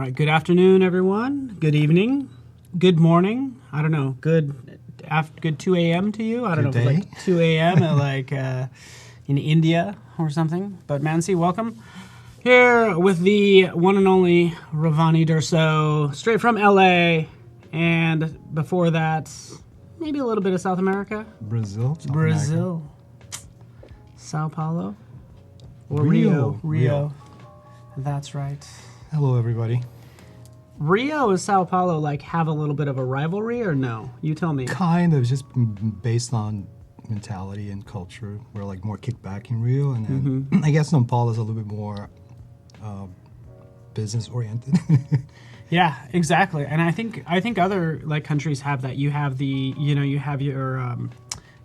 right, good afternoon, everyone. Good evening. Good morning. I don't know. Good 2 a.m. to you. I don't know if it's like 2 a.m. at like in India or something. But Mansi, welcome. Here with the one and only Rovane Durso, straight from LA. And before that, maybe a little bit of South America. Brazil. America. Sao Paulo. Or Rio. That's right. Hello, everybody. Rio and Sao Paulo like have a little bit of a rivalry, or no? You tell me. Kind of, just based on mentality and culture. We're like more kickback in Rio, and then I guess Sao Paulo is a little bit more business oriented. Yeah, exactly. And I think other like countries have that. You have you have your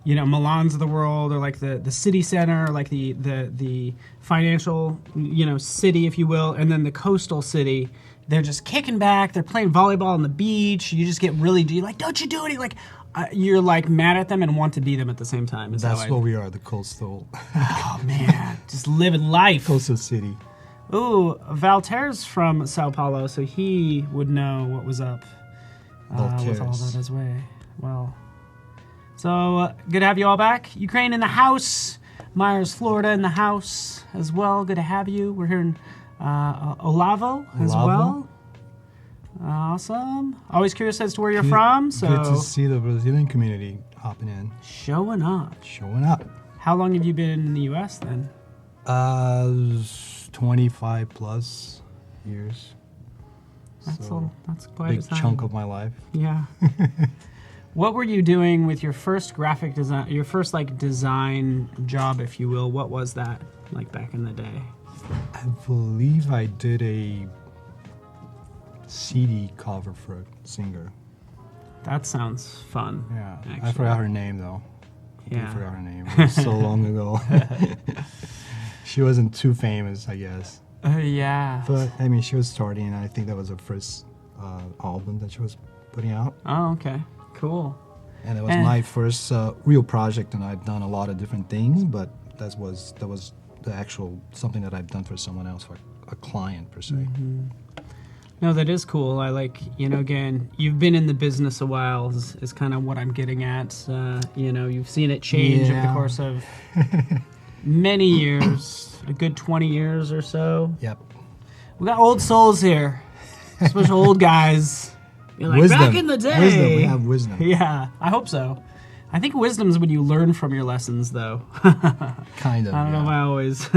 Milans of the world, or like the city center, like the financial, city, if you will, and then the coastal city. They're just kicking back. They're playing volleyball on the beach. You just get really like, don't you do it? Like, you're like mad at them and want to be them at the same time. That's what we are, the coastal. Oh man, just living life. Coastal city. Ooh, Valter's from Sao Paulo, so he would know what was up with all that as well. Well. So, good to have you all back. Ukraine in the house. Myers, Florida in the house as well. Good to have you. We're here in Olavo as well. Awesome. Always curious as to where you're from. So good to see the Brazilian community hopping in. Showing up. How long have you been in the U.S. then? 25 plus years. That's quite big a time. chunk of my life. Yeah. What were you doing with your first graphic design, your first like design job, if you will? What was that like back in the day? I believe I did a CD cover for a singer. That sounds fun. Yeah, actually. I forgot her name though. Yeah. I forgot her name. It was so long ago. She wasn't too famous, I guess. Yeah. But I mean, she was starting, and I think that was her first album that she was putting out. Oh, okay. Cool. And it was my first real project, and I've done a lot of different things, but that was the actual something that I've done for someone else, like a client per se. Mm-hmm. No, that is cool. I like, again, you've been in the business a while is kind of what I'm getting at. You've seen it change over the course of many years, a good 20 years or so. Yep. We got old souls here, especially old guys. You're like, wisdom. Back in the day. Wisdom. We have wisdom. Yeah, I hope so. I think wisdom's when you learn from your lessons, though. Kind of. I don't know if I always.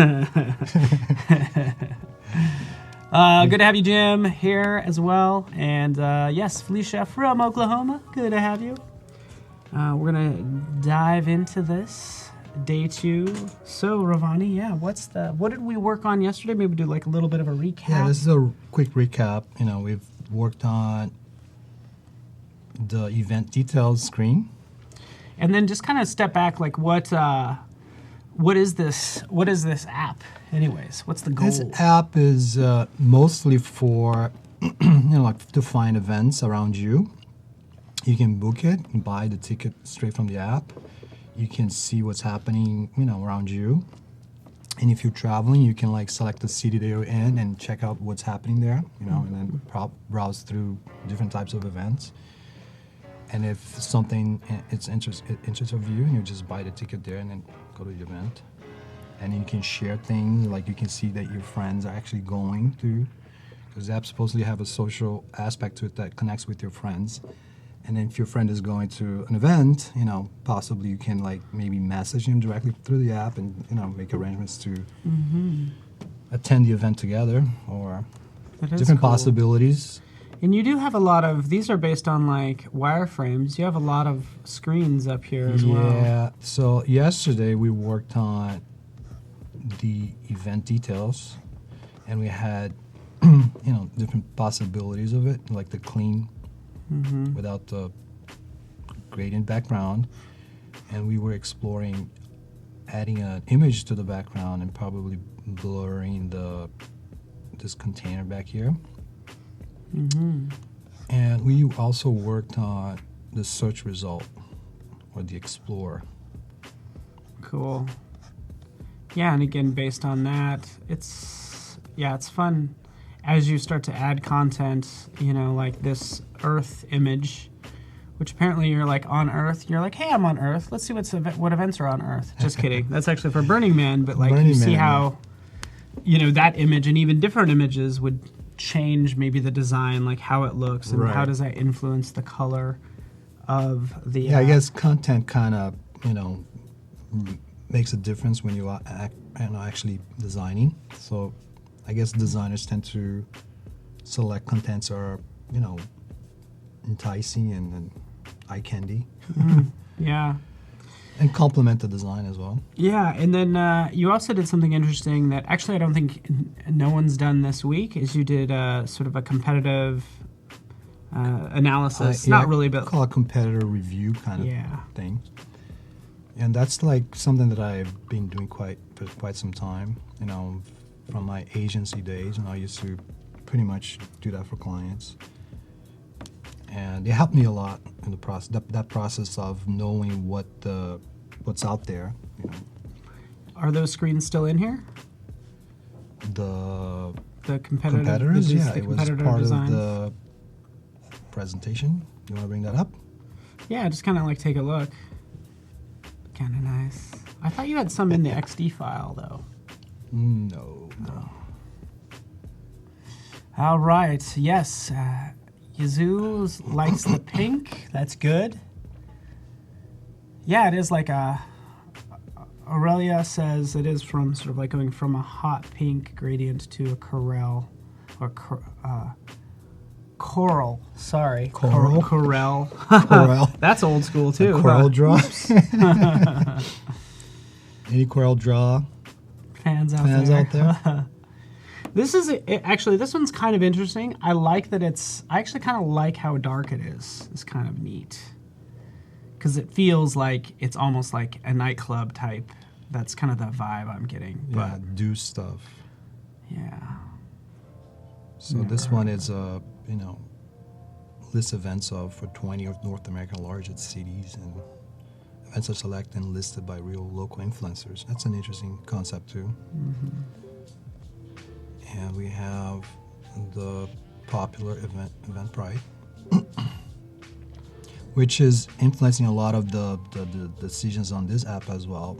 Good to have you, Jim, here as well. And yes, Felicia from Oklahoma. Good to have you. We're going to dive into this. Day 2. So, Rovane, what did we work on yesterday? Maybe do like a little bit of a recap. Yeah, this is a quick recap. We've worked on the event details screen. And then just kind of step back, like what is this app anyways? What's the goal? This app is mostly for like to find events around you. You can book it and buy the ticket straight from the app. You can see what's happening, around you. And if you're traveling, you can like select the city that you're in and check out what's happening there, and then browse through different types of events. And if something it's interest of you, you just buy the ticket there and then go to the event. And you can share things, like you can see that your friends are actually going to, because the app supposedly have a social aspect to it that connects with your friends. And then if your friend is going to an event, possibly you can like maybe message him directly through the app and, make arrangements to attend the event together, or different possibilities. And you do have a lot of, these are based on like wireframes. You have a lot of screens up here as well. Yeah, so yesterday we worked on the event details, and we had, different possibilities of it, like the clean without the gradient background. And we were exploring adding an image to the background and probably blurring this container back here. And we also worked on the search result, or the Explorer. Cool. Yeah, and again, based on that, it's fun. as you start to add content, you know, like this Earth image, which apparently you're like on Earth. You're like, hey, I'm on Earth. Let's see what events are on Earth. Just kidding. That's actually for Burning Man, but like you see how, you know, that image and even different images would change maybe the design, like how it looks, and how does that influence the color of the. Yeah, I guess content kind of, you know, makes a difference when you are actually designing. So I guess designers tend to select contents that are, you know, enticing and eye candy. Yeah. And complement the design as well. Yeah, and then you also did something interesting that actually I don't think no one's done this week, is you did sort of a competitive analysis. Not really, but call it competitor review kind of thing. And that's like something that I've been doing for quite some time, you know, from my agency days, and I used to pretty much do that for clients. And it helped me a lot in the process. That process of knowing what's out there. You know. Are those screens still in here? The competitors, yeah, it was part designs. Of the presentation. You want to bring that up? Yeah, just kind of like take a look. Kind of nice. I thought you had some in the XD file though. No. All right. Yes. Yazoo likes the pink. That's good. Yeah, it is like Aurelia says it is from sort of like going from a hot pink gradient to a coral. Sorry. Coral? Coral. That's old school too. A coral draw? Any coral draw fans out there? This is actually, this one's kind of interesting. I like that I actually kind of like how dark it is. It's kind of neat. Because it feels like it's almost like a nightclub type. That's kind of the vibe I'm getting. Yeah, do stuff. Yeah. So this one is you know, list events for 20 of North American largest cities, and events are selected and listed by real local influencers. That's an interesting concept too. Mm-hmm. And we have the popular Eventbrite, which is influencing a lot of the decisions on this app as well.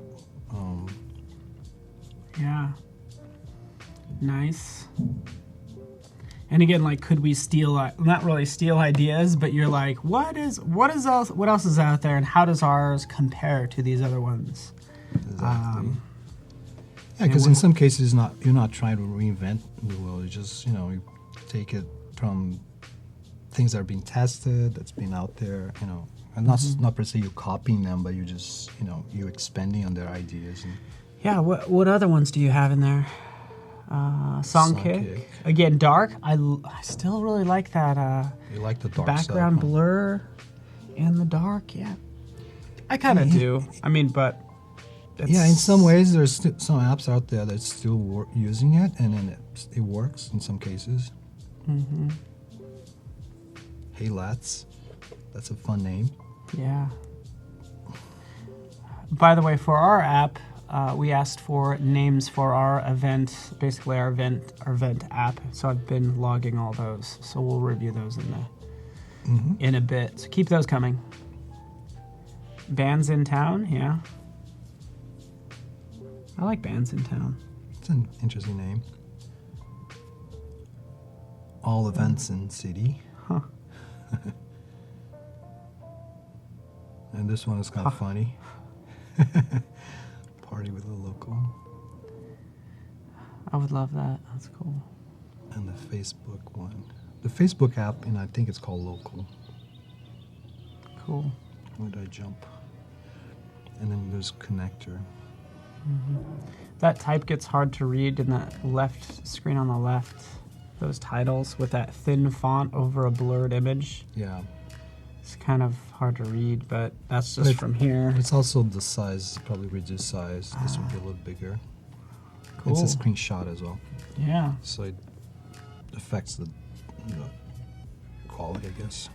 Yeah. Nice. And again, like, could we steal? Not really steal ideas, but you're like, what else is out there, and how does ours compare to these other ones? Exactly. Yeah, because in some cases, you're not trying to reinvent the wheel. You just, you know, you take it from things that are being tested, that's been out there, you know, and not per se you copying them, but you just, you know, you expanding on their ideas. And yeah. What other ones do you have in there? Songkick. Again, dark. I still really like that. You like the dark background stuff, huh? blur and the dark. Yeah, I kind of do. I mean, but. Yeah, in some ways, there's some apps out there that's still using it, and then it works in some cases. Mm-hmm. Hey Lats, that's a fun name. Yeah. By the way, for our app, we asked for names for our event, basically our event app. So I've been logging all those. So we'll review those in a bit. So keep those coming. Bands in Town, yeah. I like Bands in Town. It's an interesting name. All Events in City. Huh. And this one is kind of funny. Party with a local. I would love that. That's cool. And the Facebook one. The Facebook app, and I think it's called Local. Cool. Where did I jump? And then there's Connector. Mm-hmm. That type gets hard to read in that left screen on the left. Those titles with that thin font over a blurred image. Yeah. It's kind of hard to read, but that's just from here. It's also the size, probably reduced size. This would be a little bigger. Cool. It's a screenshot as well. Yeah. So it affects the quality, I guess.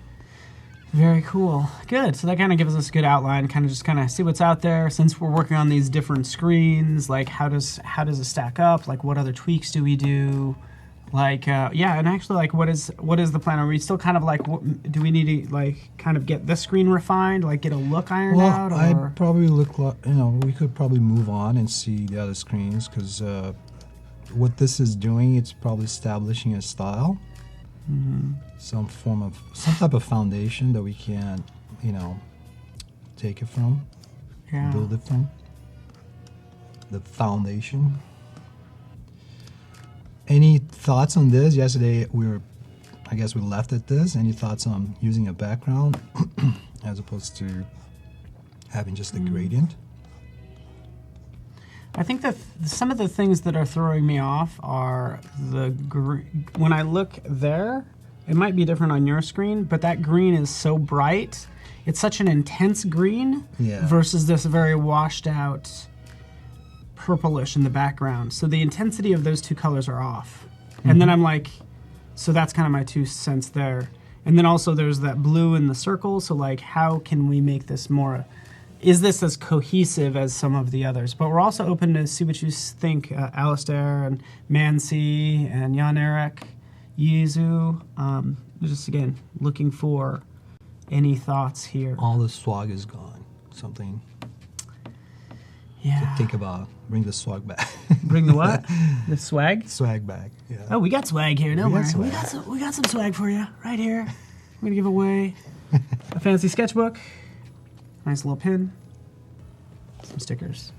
Very cool. Good. So that kind of gives us a good outline, kind of see what's out there. Since we're working on these different screens, like how does it stack up? Like what other tweaks do we do? Like, yeah, and actually, like, what is the plan? Are we still kind of like, do we need to like kind of get this screen refined, like get a look ironed out? Or? I'd probably look like, we could probably move on and see the other screens, because what this is doing, it's probably establishing a style, some type of foundation that we can, take it from, build it from, the foundation. Any thoughts on this? Yesterday I guess we left at this. Any thoughts on using a background as opposed to having just a gradient? I think that some of the things that are throwing me off are when I look there, it might be different on your screen, but that green is so bright. It's such an intense green versus this very washed out purplish in the background. So the intensity of those two colors are off. And then I'm like, so that's kind of my 2 cents there. And then also there's that blue in the circle. So like, how can we make this more, is this as cohesive as some of the others? But we're also open to see what you think, Alistair and Mansi and Jan Erik, Yizu. Just again, looking for any thoughts here. All the swag is gone. Something to think about. Bring the swag back. Bring the what? The swag? Swag back. Yeah. Oh, we got swag here. No worries. swag. We got some swag for you right here. I'm gonna give away a fancy sketchbook, nice little pin, some stickers.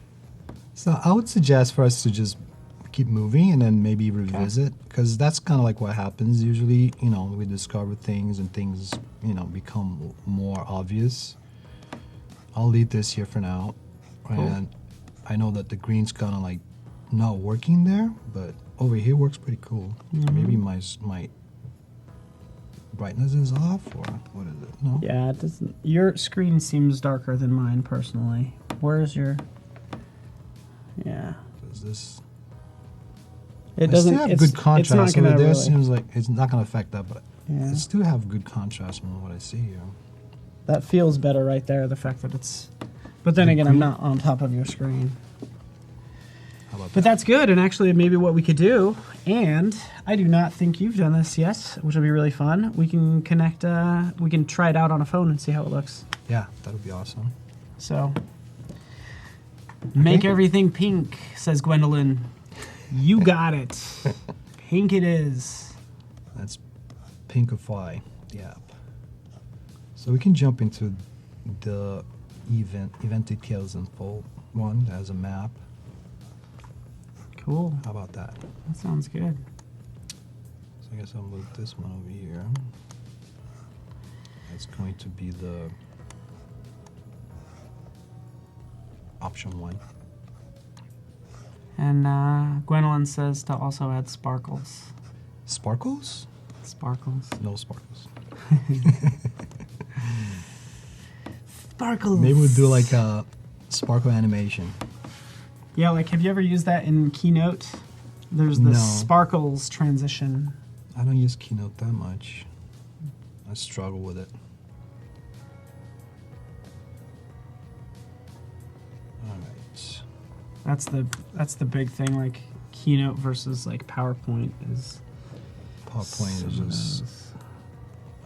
So I would suggest for us to just keep moving and then maybe revisit, because that's kind of like what happens usually. We discover things and things, become more obvious. I'll leave this here for now. Cool. And I know that the green's kind of like not working there, but over here works pretty cool. Maybe my brightness is off, or what is it? No? Yeah, it doesn't. Your screen seems darker than mine personally. Where's your? Yeah. Does this? It doesn't. I still have good contrast over there. Really, Seems like it's not going to affect that, but yeah. I still have good contrast from what I see here. That feels better right there. The fact that it's. But then again, I'm not on top of your screen. How about But that's good, and actually maybe what we could do, and I do not think you've done this yet, which will be really fun. We can connect, we can try it out on a phone and see how it looks. Yeah, that would be awesome. So, make everything pink, says Gwendolyn. You got it. Pink it is. Let's pinkify the app. So we can jump into the event details info one as a map. Cool. How about that? That sounds good. So I guess I'll move this one over here. That's going to be the option 1. And Gwendolyn says to also add sparkles. Sparkles? Sparkles. No sparkles. Sparkles. Maybe we'll do like a sparkle animation. Yeah, like have you ever used that in Keynote? There's the No. sparkles transition. I don't use Keynote that much. I struggle with it. All right. That's the big thing, like Keynote versus like PowerPoint is. PowerPoint is some of just, those.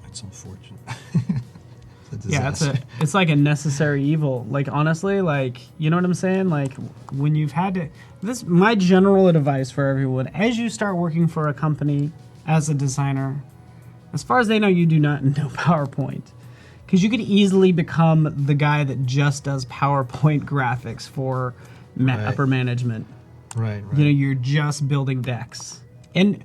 it's unfortunate. Yeah, it's like a necessary evil. Like honestly, like you know what I'm saying? Like when you've had to my general advice for everyone, as you start working for a company as a designer, as far as they know, you do not know PowerPoint. Because you could easily become the guy that just does PowerPoint graphics for Right. upper management. Right. You know, you're just building decks. And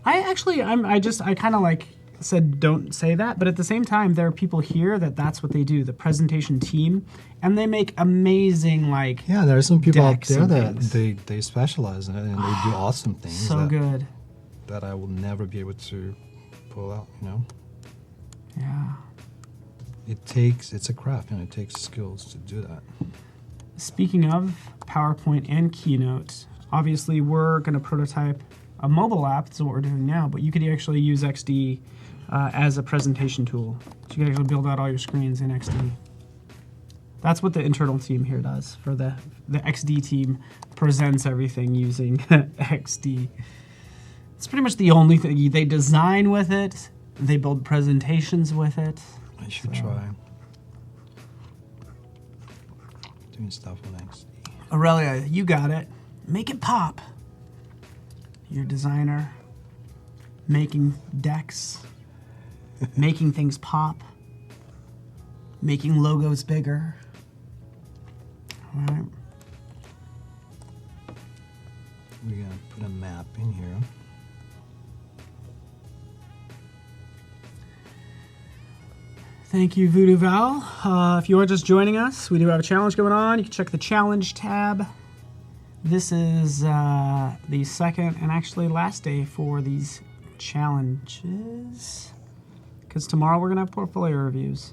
I kind of like said don't say that, but at the same time there are people here that's what they do, the presentation team, and they make amazing like Yeah, there are some people out decks there and that things. they specialize in it and they do awesome things so good. that I will never be able to pull out, you know? Yeah. It's a craft and it takes skills to do that. Speaking of PowerPoint and Keynote, obviously we're going to prototype a mobile app. That's what we're doing now, but you could actually use XD as a presentation tool. So you can actually build out all your screens in XD. That's what the internal team here does. For the XD team presents everything using XD. It's pretty much the only thing. They design with it. They build presentations with it. I should try doing stuff on XD. Aurelia, you got it. Make it pop. You're a designer. Making decks. Making things pop. Making logos bigger. All right. We're gonna put a map in here. Thank you, Voodoo Val. If you are just joining us, we do have a challenge going on. You can check the challenge tab. This is the second and actually last day for these challenges. Because tomorrow we're going to have portfolio reviews,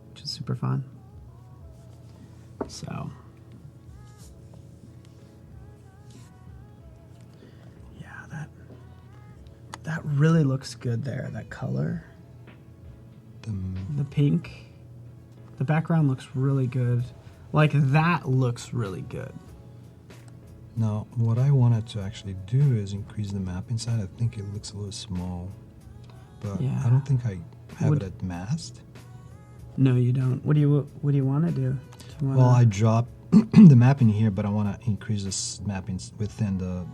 which is super fun. So, yeah, that really looks good there, that color. The pink. The background looks really good. Like, that looks really good. Now, what I wanted to actually do is increase the map inside. I think it looks a little small, but Yeah. I don't think I have it at masked. No, you don't. What do you want to do? Do you wanna... Well, I dropped the map in here, but I want to increase this mapping within the.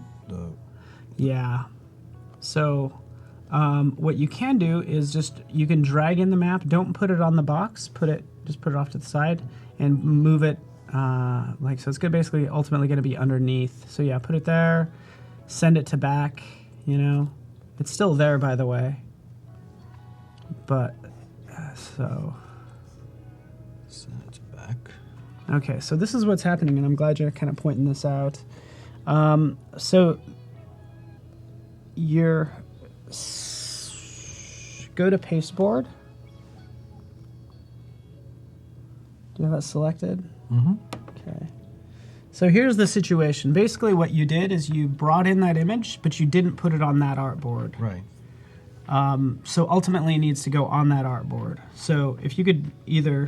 Yeah. So, what you can do is you can drag in the map. Don't put it on the box. Just put it off to the side and move it. So it's basically ultimately going to be underneath. So yeah, put it there. Send it to back. It's still there, by the way. But so. Send it to back. Okay, so this is what's happening, and I'm glad you're kind of pointing this out. So you're go to pasteboard. Do you have that selected? Mm-hmm. Okay. So here's the situation. Basically, what you did is you brought in that image, but you didn't put it on that artboard. Right. So ultimately, it needs to go on that artboard. So if you could either,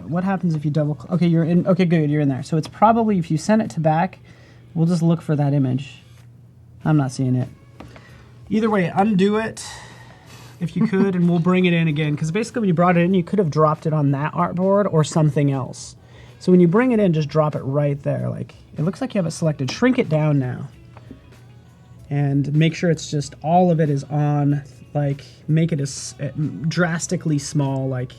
what happens if you double? Okay, you're in. Okay, good, you're in there. So it's probably if you send it to back, we'll just look for that image. I'm not seeing it. Either way, undo it if you could, and we'll bring it in again. Because basically, when you brought it in, you could have dropped it on that artboard or something else. So when you bring it in, just drop it right there. Like, it looks like you have it selected. Shrink it down now. And make sure it's just all of it is on, like, make it as drastically small, like,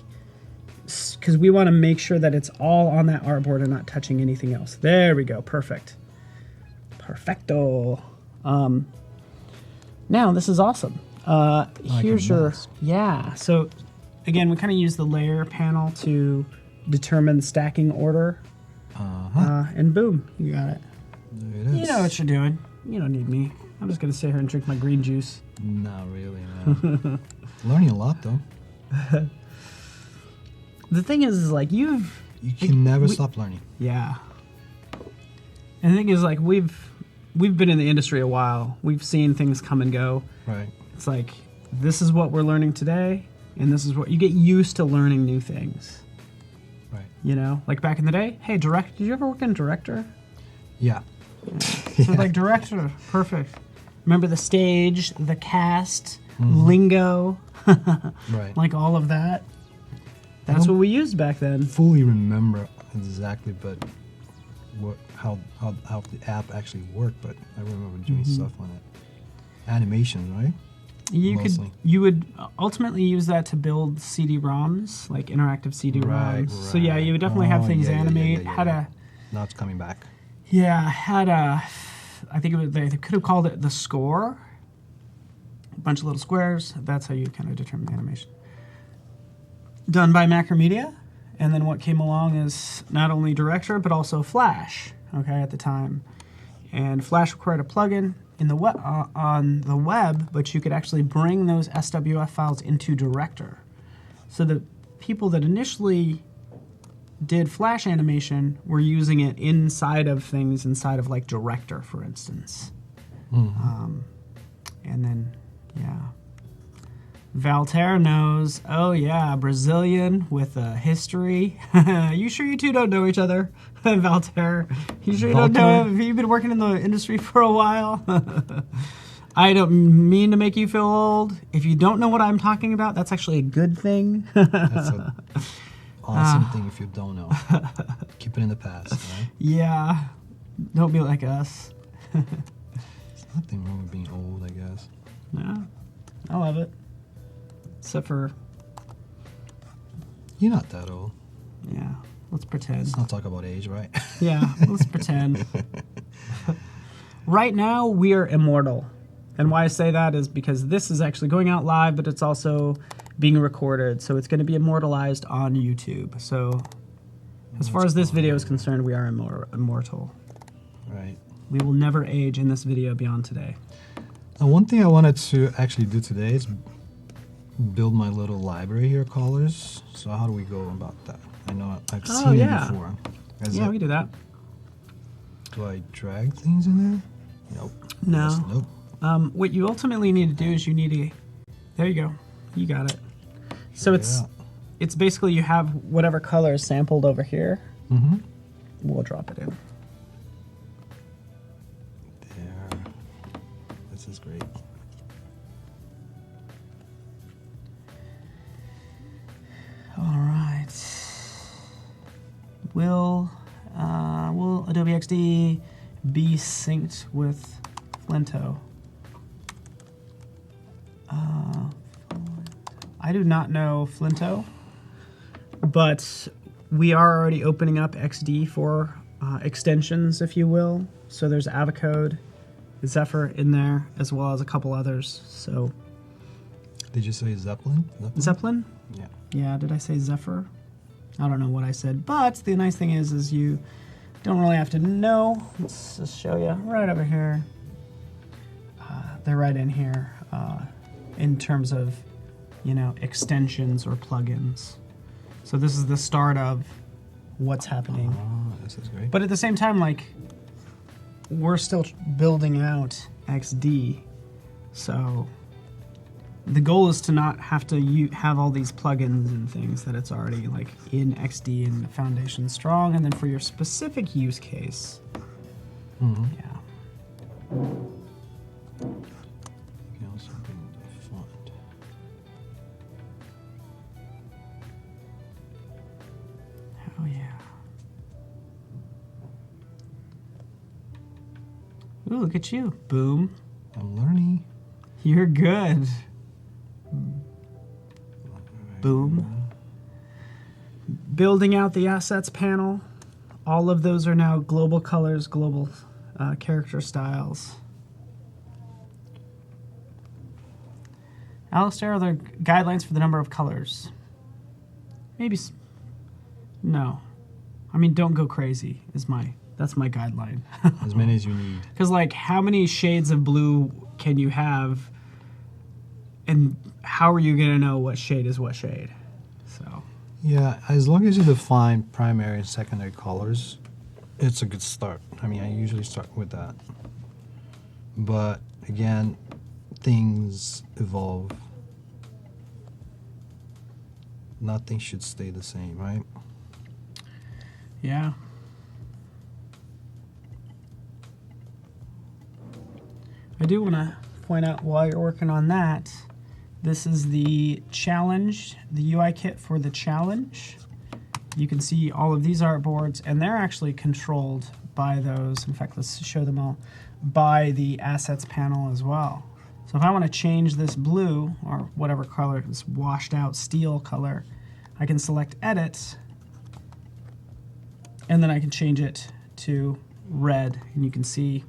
because we want to make sure that it's all on that artboard and not touching anything else. There we go. Perfect. Perfecto. Now, this is awesome. Here's your, mask. yeah. So, again, we kind of use the layer panel to determine the stacking order. And boom, you got it. There it is. You know what you're doing. You don't need me. I'm just going to sit here and drink my green juice. Not really, man. Learning a lot, though. The thing is like, You can never stop learning. Yeah. And the thing is, like, we've been in the industry a while. We've seen things come and go. Right. It's like, this is what we're learning today, and this is what you get used to learning new things. Right. Like back in the day. Hey, did you ever work in Director? Yeah. So like Director, perfect. Remember the stage, the cast, lingo, Right. like all of that. That's what we used back then. Fully remember exactly, but how the app actually worked. But I remember doing stuff on it. Animation, right? You would ultimately use that to build CD-ROMs, like interactive CD-ROMs. Right. So yeah, you would definitely have things animate. Yeah. Now it's coming back. I think they could have called it the score. A bunch of little squares. That's how you kind of determine the animation. Done by Macromedia. And then what came along is not only Director, but also Flash, okay, at the time. And Flash required a plugin on the web, but you could actually bring those SWF files into Director. So the people that initially did Flash animation were using it inside of things, inside of like Director, for instance. And then, yeah. Valtaire knows, oh yeah, Brazilian with a history. You sure you two don't know each other? Valtaire, you sure you don't know him? Have you been working in the industry for a while? I don't mean to make you feel old. If you don't know what I'm talking about, that's actually a good thing. That's an awesome thing if you don't know. Keep it in the past, right? Yeah. Don't be like us. There's nothing wrong with being old, I guess. Yeah. I love it. Except for, You're not that old. yeah, let's pretend. Let's not talk about age, right? Yeah, let's pretend. Right now, we are immortal. And why I say that is because this is actually going out live, but it's also being recorded. So it's going to be immortalized on YouTube. So as far as this video is concerned, we are immortal. Right. We will never age in this video beyond today. Now, one thing I wanted to actually do today is build my little library here, colors. So how do we go about that? I know I've seen it before. Yeah, we can do that. Do I drag things in there? Nope. No. Yes, nope. What you ultimately need to do is you need to, there you go, you got it. So it's basically you have whatever color is sampled over here. Mm-hmm. We'll drop it in. There. This is great. All right. Will Adobe XD be synced with Flinto? I do not know Flinto, but we are already opening up XD for extensions, if you will. So there's Avocode, Zephyr in there, as well as a couple others. So Did you say Zeppelin? Zeppelin? Yeah. Yeah, did I say Zephyr? I don't know what I said, but the nice thing is you don't really have to know. Let's just show you right over here. They're right in here in terms of, you know, extensions or plugins. So this is the start of what's happening. Oh, this is great. But at the same time, like, we're still building out XD. So the goal is to not have to have all these plugins and things that it's already like in XD and Foundation Strong, and then for your specific use case, yeah. You can also bring the font. Oh yeah. Ooh, look at you. Boom. I'm learning. You're good. Boom. Building out the assets panel. All of those are now global colors, global character styles. Alistair, are there guidelines for the number of colors? Maybe. No. I mean, don't go crazy. That's my guideline. As many as you need. Because, like, how many shades of blue can you have, and how are you going to know what shade is what shade? So. Yeah, as long as you define primary and secondary colors, it's a good start. I mean, I usually start with that. But again, things evolve. Nothing should stay the same, right? Yeah. I do want to point out while you're working on that, this is the challenge, the UI kit for the challenge. You can see all of these artboards, and they're actually controlled by those. In fact, let's show them all by the assets panel as well. So if I want to change this blue, or whatever color, this washed out steel color, I can select edit, and then I can change it to red, and you can see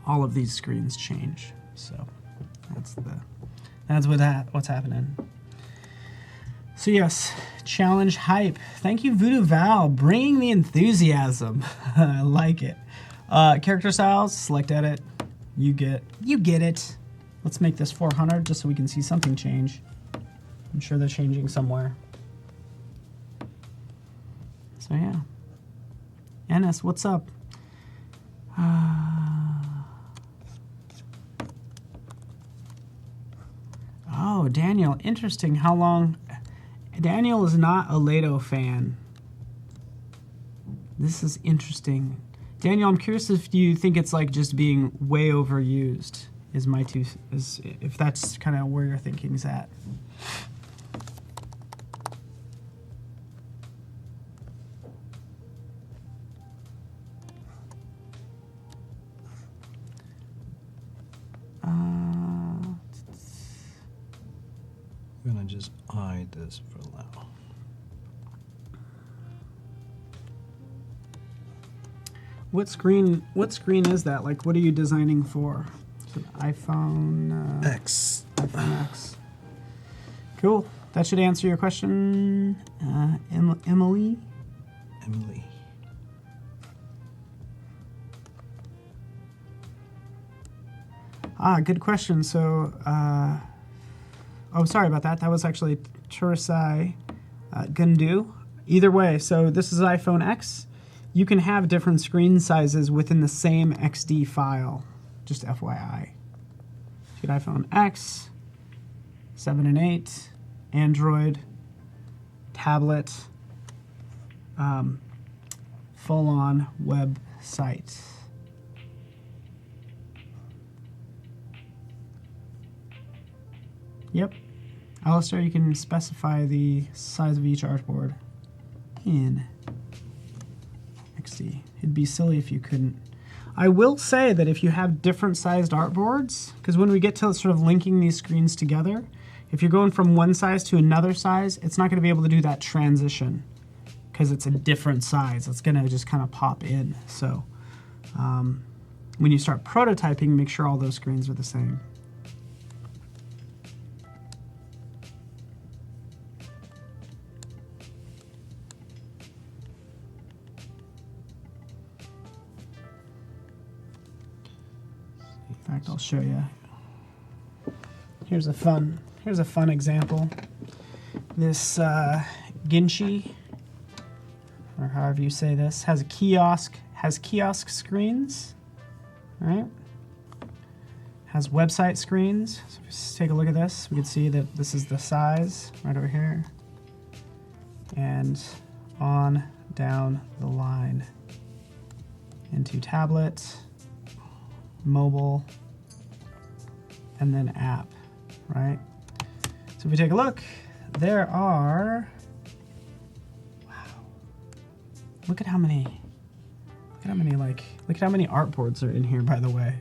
all of these screens change. So that's what's happening. So yes, challenge hype. Thank you, Voodoo Val, bringing the enthusiasm. I like it. Character styles, select edit. You get it. Let's make this 400 just so we can see something change. I'm sure they're changing somewhere. So yeah. Ennis, what's up? Oh, Daniel, interesting. How long? Daniel is not a Lato fan. This is interesting. Daniel, I'm curious if you think it's like just being way overused. is my two, is if that's kind of where your thinking's at. I'm gonna just hide this for now. What screen is that? Like, what are you designing for? It's an iPhone X. iPhone X. Cool. That should answer your question, Emily. Emily. Good question. So, oh, sorry about that. That was actually Turisai Gundu. Either way, so this is iPhone X. You can have different screen sizes within the same XD file. Just FYI. You get iPhone X, 7 and 8, Android, tablet, full-on website. Yep. Alistair, you can specify the size of each artboard in XD. It'd be silly if you couldn't. I will say that if you have different sized artboards, because when we get to sort of linking these screens together, if you're going from one size to another size, it's not going to be able to do that transition because it's a different size. It's going to just kind of pop in. So when you start prototyping, make sure all those screens are the same. In fact, I'll show you. Here's a fun example. This Ginchi, or however you say this, has kiosk screens, right? Has website screens. So if we just take a look at this, we can see that this is the size right over here, and on down the line into tablet, mobile, and then app, right? So if we take a look, there are, wow, look at how many artboards are in here, by the way.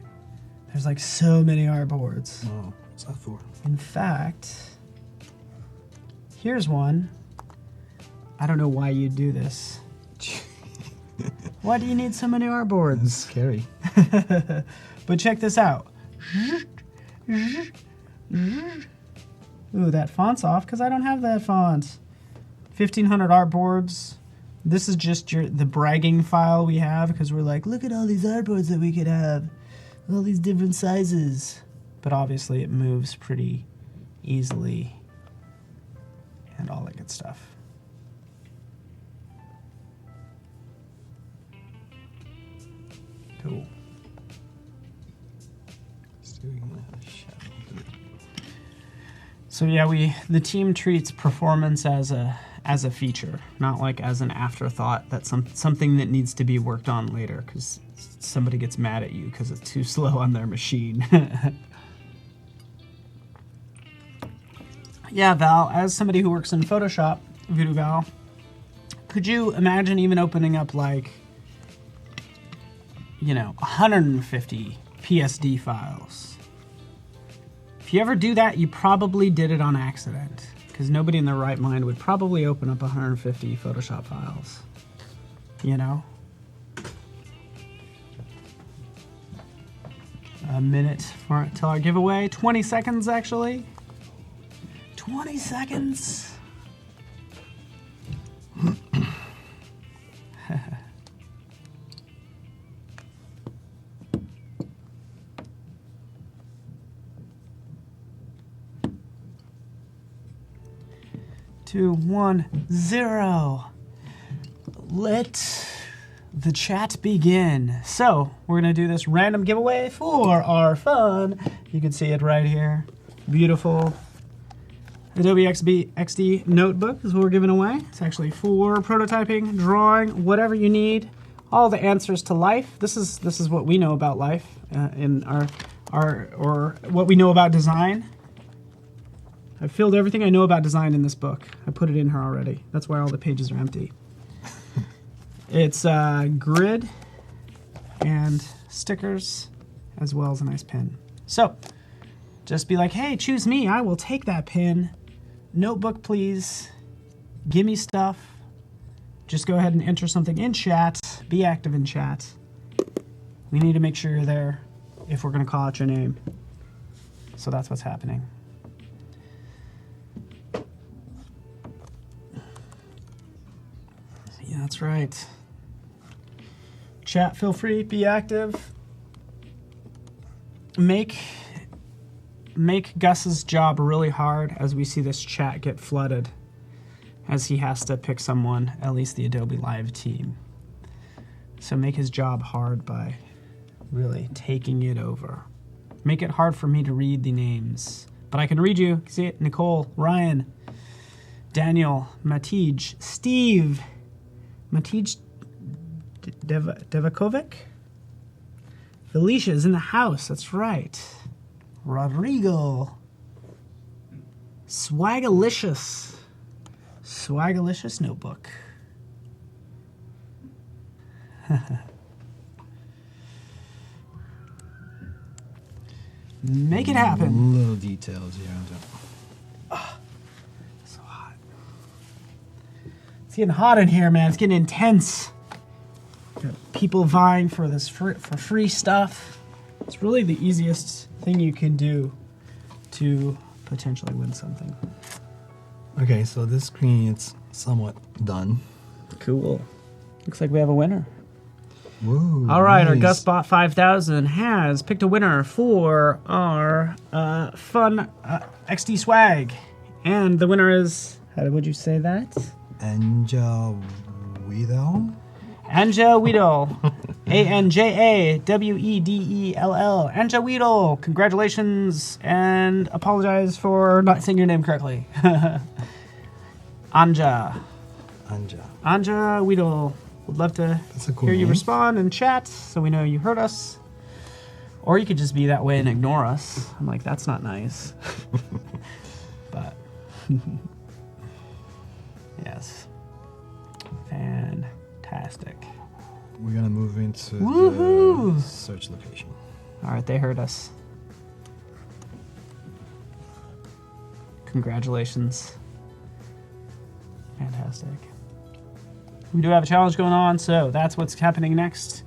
There's like so many artboards. Oh, what's that for? In fact, here's one. I don't know why you do this. Why do you need so many artboards? It's scary. But check this out. Ooh, that font's off because I don't have that font. 1,500 artboards. This is just the bragging file we have because we're like, look at all these artboards that we could have. All these different sizes. But obviously it moves pretty easily and all that good stuff. Cool. So yeah, the team treats performance as a feature, not like as an afterthought. That's something that needs to be worked on later because somebody gets mad at you because it's too slow on their machine. Yeah, Val, as somebody who works in Photoshop, Voodoo Val, could you imagine even opening up like, 150 PSD files? If you ever do that, you probably did it on accident, because nobody in their right mind would probably open up 150 Photoshop files. A minute till our giveaway. 20 seconds, actually. 20 seconds. Two, 1, 0. Let the chat begin. So we're gonna do this random giveaway for our fun. You can see it right here. Beautiful Adobe XD notebook is what we're giving away. It's actually for prototyping, drawing, whatever you need. All the answers to life. This is what we know about life in our or what we know about design. I've filled everything I know about design in this book. I put it in here already. That's why all the pages are empty. It's grid and stickers, as well as a nice pin. So just be like, hey, choose me. I will take that pin. Notebook, please. Give me stuff. Just go ahead and enter something in chat. Be active in chat. We need to make sure you're there if we're going to call out your name. So that's what's happening. Yeah, that's right. Chat, feel free, be active. Make Gus's job really hard as we see this chat get flooded, as he has to pick someone, at least the Adobe Live team. So make his job hard by really taking it over. Make it hard for me to read the names, but I can read you. See it? Nicole, Ryan, Daniel, Matij, Steve, Matij Devakovic, Felicia is in the house. That's right. Rodrigo, Swagalicious notebook. Make it happen. Little details here. So hot. It's getting hot in here, man. It's getting intense. Got people vying for this for free stuff. It's really the easiest thing you can do to potentially win something. Okay, so this screen is somewhat done. Cool. Looks like we have a winner. Whoa, All right, our nice. GusBot 5000 has picked a winner for our fun XD swag. And the winner is, how would you say that? Anja Wedell? Anja Weedle. ANJAWEDELL. Anja Weedle. Congratulations and apologize for not saying your name correctly. Anja Weedle. Would love to That's a cool hear you name. respond in chat so we know you heard us. Or you could just be that way and ignore us. I'm like, that's not nice. But yes. Fantastic. We're gonna move into Woohoo! the search location. All right, they heard us. Congratulations. Fantastic. We do have a challenge going on, so that's what's happening next.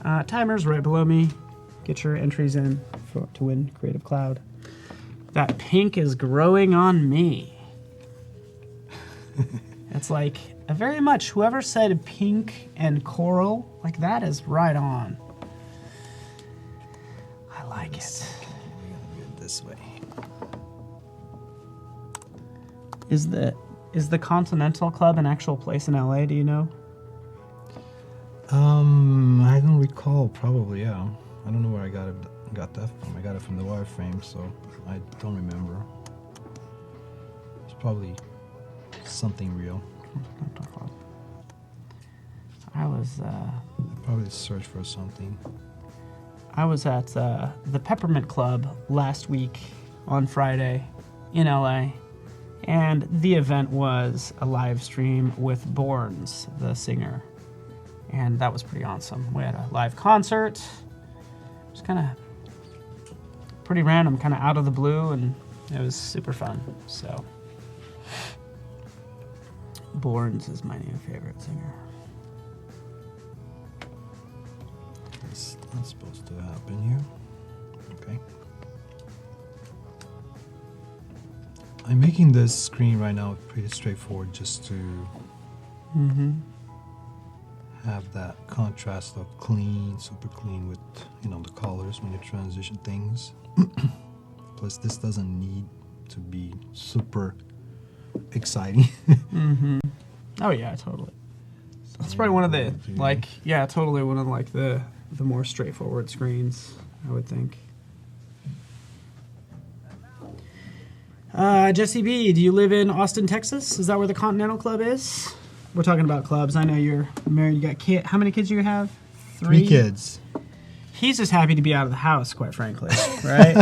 Timer's right below me. Get your entries in to win Creative Cloud. That pink is growing on me. It's like very much whoever said pink and coral, like that is right on. I like it. We're gonna do it this way. Is the Continental Club an actual place in LA? Do you know? I don't recall. Probably, yeah. I don't know where I got that from. I got it from the wireframe, so I don't remember. It's probably something real. I was I probably searched for something. I was at the Peppermint Club last week on Friday in LA, and the event was a live stream with Borns, the singer, and that was pretty awesome. We had a live concert. It was kind of pretty random, kind of out of the blue, and it was super fun. So Borns is my new favorite singer. It's not supposed to happen here. Okay. I'm making this screen right now pretty straightforward just to have that contrast of clean, super clean with, the colors when you transition things. Plus, this doesn't need to be super exciting. Oh yeah, totally. That's probably one of the totally one of the more straightforward screens, I would think. Jesse B, do you live in Austin, Texas? Is that where the Continental Club is? We're talking about clubs. I know you're married. You got how many kids do you have? 3 kids. He's just happy to be out of the house, quite frankly, right?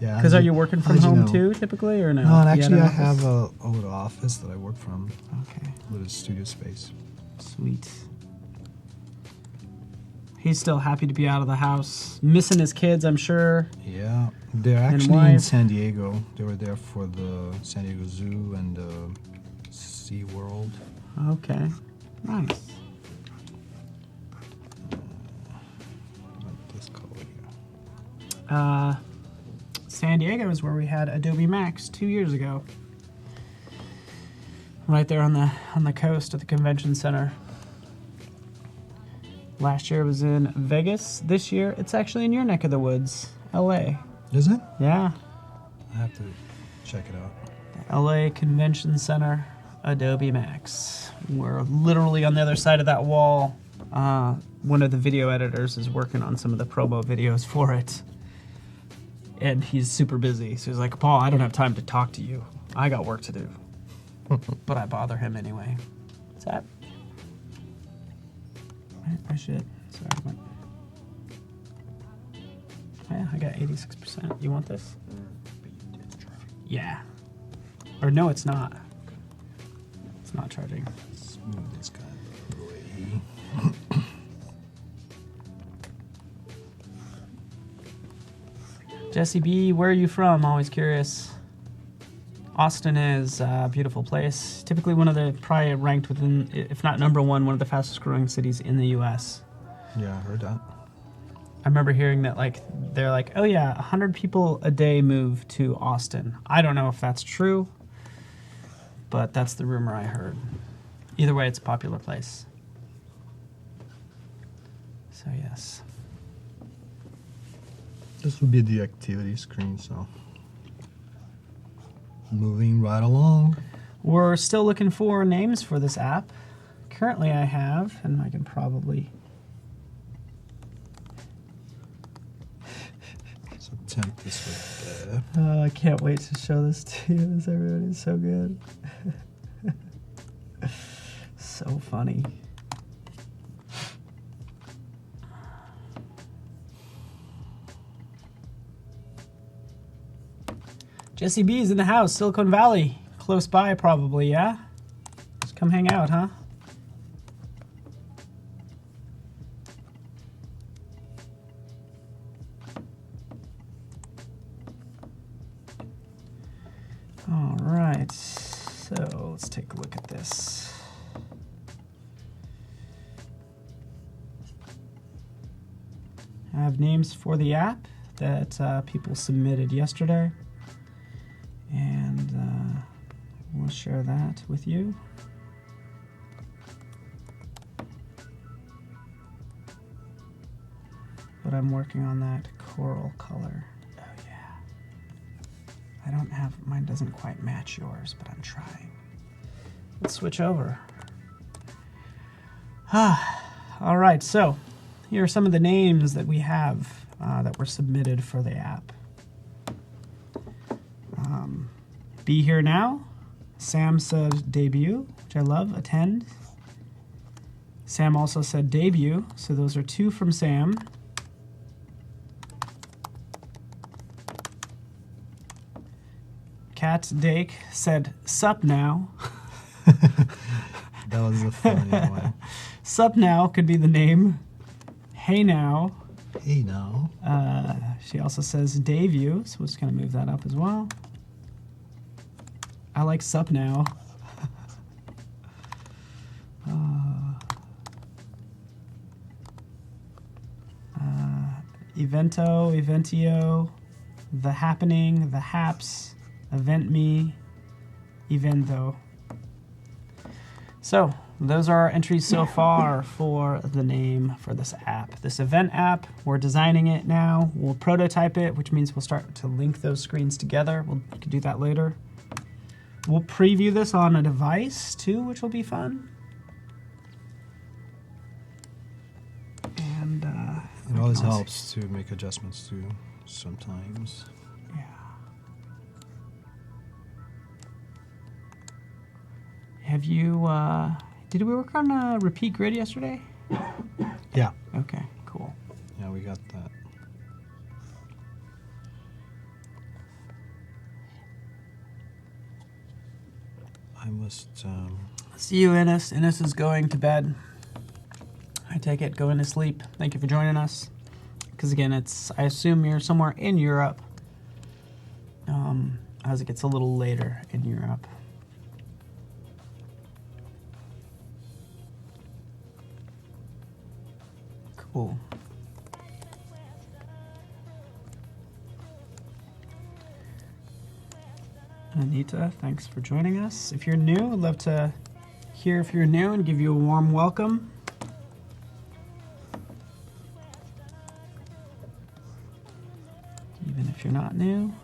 Yeah. Because are you working from how'd you home know? too, typically, or no? No, and You actually, an I office? have a little office that I work from, Okay, a little studio space. sweet. He's still happy to be out of the house, missing his kids, I'm sure. Yeah, they're actually in wife? San Diego. They were there for the San Diego Zoo and Sea World. Okay, nice. Like this color here. San Diego is where we had Adobe Max 2 years ago. Right there on the coast at the convention center. Last year it was in Vegas. This year it's actually in your neck of the woods, LA. Is it? Yeah, I have to check it out. LA Convention Center, Adobe Max. We're literally on the other side of that wall. One of the video editors is working on some of the promo videos for it. And he's super busy. So he's like, Paul, I don't have time to talk to you. I got work to do. But I bother him anyway. What's that? I should. Sorry. What? Yeah, I got 86%. You want this? Yeah. Or no, it's not. It's not charging. Smooth this kind of way. Jesse B, where are you from? Always curious. Austin is a beautiful place. Typically one of the, probably ranked within, if not number one of the fastest growing cities in the US. Yeah, I heard that. I remember hearing that they're like, oh yeah, 100 people a day move to Austin. I don't know if that's true, but that's the rumor I heard. Either way, it's a popular place. So yes. This would be the activity screen, so moving right along. We're still looking for names for this app. Currently I have, and I can probably... So temp this with there. Oh, I can't wait to show this to you. This everybody's so good. So funny. Jesse B is in the house, Silicon Valley. Close by, probably, yeah? Just come hang out, huh? All right, so let's take a look at this. I have names for the app that people submitted yesterday, and we'll share that with you. But I'm working on that coral color. Oh yeah. I don't have, mine doesn't quite match yours, but I'm trying. Let's switch over. All right, so here are some of the names that we have that were submitted for the app. Be Here Now. Sam said debut, which I love. Attend. Sam also said debut, so those are two from Sam. Kat Dake said sup now. That was a funny one. Sup now could be the name. Hey now. Hey now. She also says debut, so we're just going to move that up as well. I like sup now. Evento, Eventio, The Happening, The Haps, Event Me, Evento. So, those are our entries so far for the name for this app. This event app, we're designing it now. We'll prototype it, which means we'll start to link those screens together. We can do that later. We'll preview this on a device too, which will be fun. And It always helps to make adjustments too, sometimes. Yeah. Have you, did we work on a repeat grid yesterday? Yeah. Okay, cool. Yeah, Yeah, we got that. I must. See you, Ines. Ines is going to bed. I take it, going to sleep. Thank you for joining us. Because again, I assume you're somewhere in Europe. As it gets a little later in Europe. Cool. Anita, thanks for joining us. If you're new, I'd love to hear if you're new and give you a warm welcome. Even if you're not new,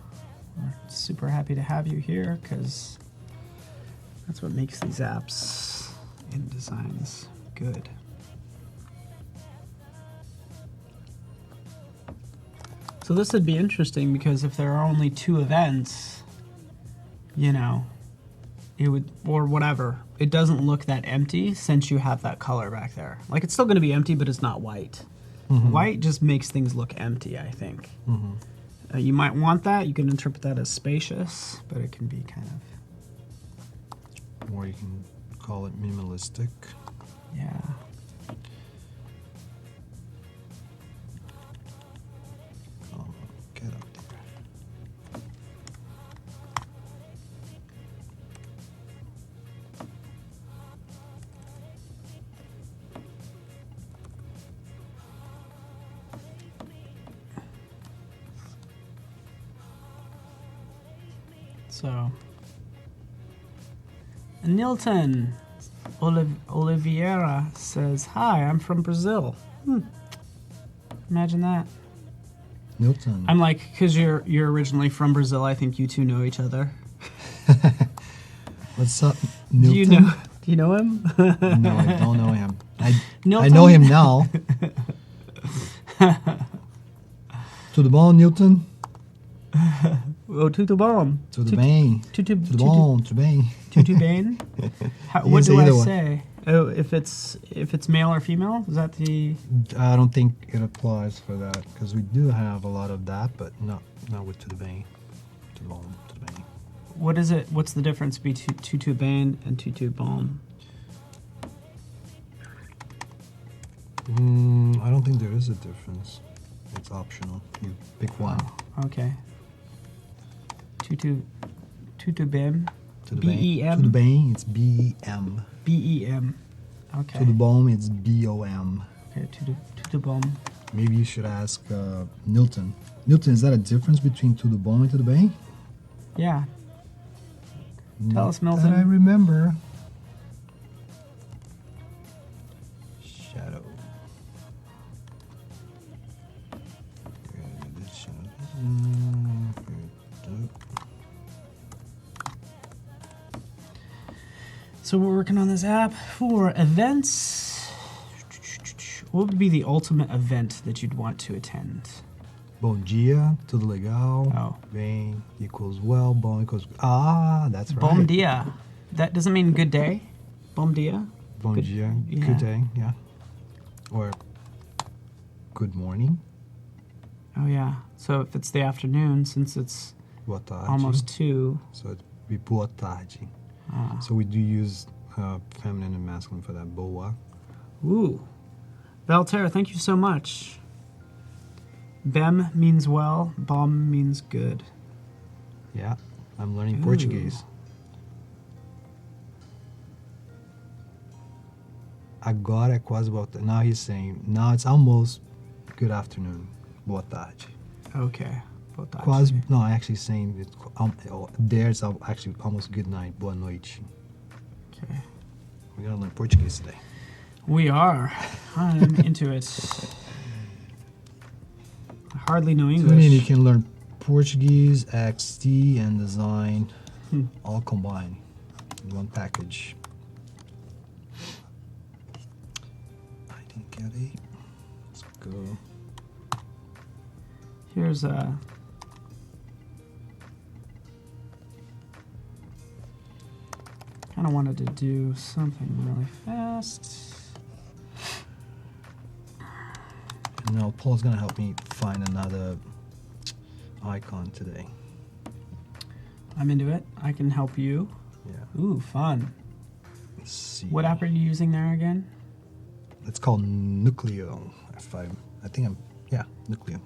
we're super happy to have you here because that's what makes these apps and designs good. So this would be interesting because if there are only 2 events, you know, it would, or whatever, it doesn't look that empty since you have that color back there. Like it's still going to be empty, but it's not white. White just makes things look empty, I think. You might want that. You can interpret that as spacious, but it can be kind of... Or you can call it minimalistic. Yeah. Oh, get up there. So, Nilton Oliveira says, "Hi, I'm from Brazil." Imagine that. Newton. I'm like, because you're originally from Brazil. I think you two know each other. What's up, Newton? Do you know him? No, I don't know him. I Newton? know him now. To the bone, Newton. Oh, tutu bomb. To the bane. To the bone. To the bane. Tutu bane. You What can do say I either one. say? Oh, if it's male or female, is that the? I don't think it applies for that because we do have a lot of that, but not with to the bane. To the bone. To the bane. What is it? What's the difference between tutu bane and tutu bomb? I don't think there is a difference. It's optional. You pick one. Oh, okay. Tutu bem. To the B-E-M? bane. To the bane, it's B-E-M. B-E-M. Okay. To the bone, it's B-O-M. Okay, tutu bomb. Maybe you should ask Newton. Newton, is that a difference between to the bone and to the bane? Yeah. Tell us, Not Milton. that I remember. Shadow. So we're working on this app for events. What would be the ultimate event that you'd want to attend? Bom dia, tudo legal. Oh. Bem equals well, bom equals... Ah, that's right. Bom dia. That doesn't mean good day. Bom dia. Bom Good- dia, yeah. good day, yeah. Or good morning, Oh yeah. So if it's the afternoon, since it's boa tarde. almost 2. So it'd be boa tarde. Ah. So we do use feminine and masculine for that, boa. Ooh. Valterra, thank you so much. Bem means well, bom means good. Yeah, I'm learning Ooh. Portuguese. Agora é quase boa tarde. Now he's saying, now it's almost good afternoon. Boa tarde. Okay. Boa tarde. Quase, no, actually saying, it's, there's actually almost good night. Boa noite. Okay. We're going to learn Portuguese today. We are. I'm into it. I hardly know So, English. I mean, you can learn Portuguese, XD, and design all combined in one package. I didn't get it. Let's go. Here's a... kind of wanted to do something really fast. No, Paul's gonna help me find another icon today. I'm into it. I can help you. Yeah. Ooh, fun. Let's see. What app are you using there again? It's called Nucleo. Yeah, Nucleo.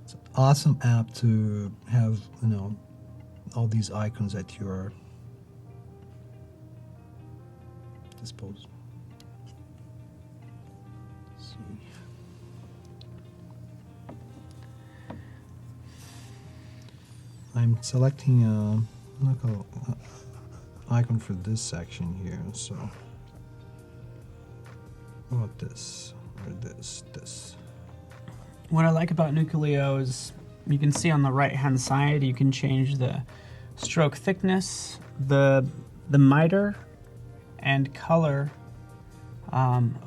It's an awesome app to have, all these icons at your disposal. Let's see. I'm selecting an icon for this section here, so what about this or this? What I like about Nucleo is you can see on the right hand side you can change the stroke thickness, the miter, and color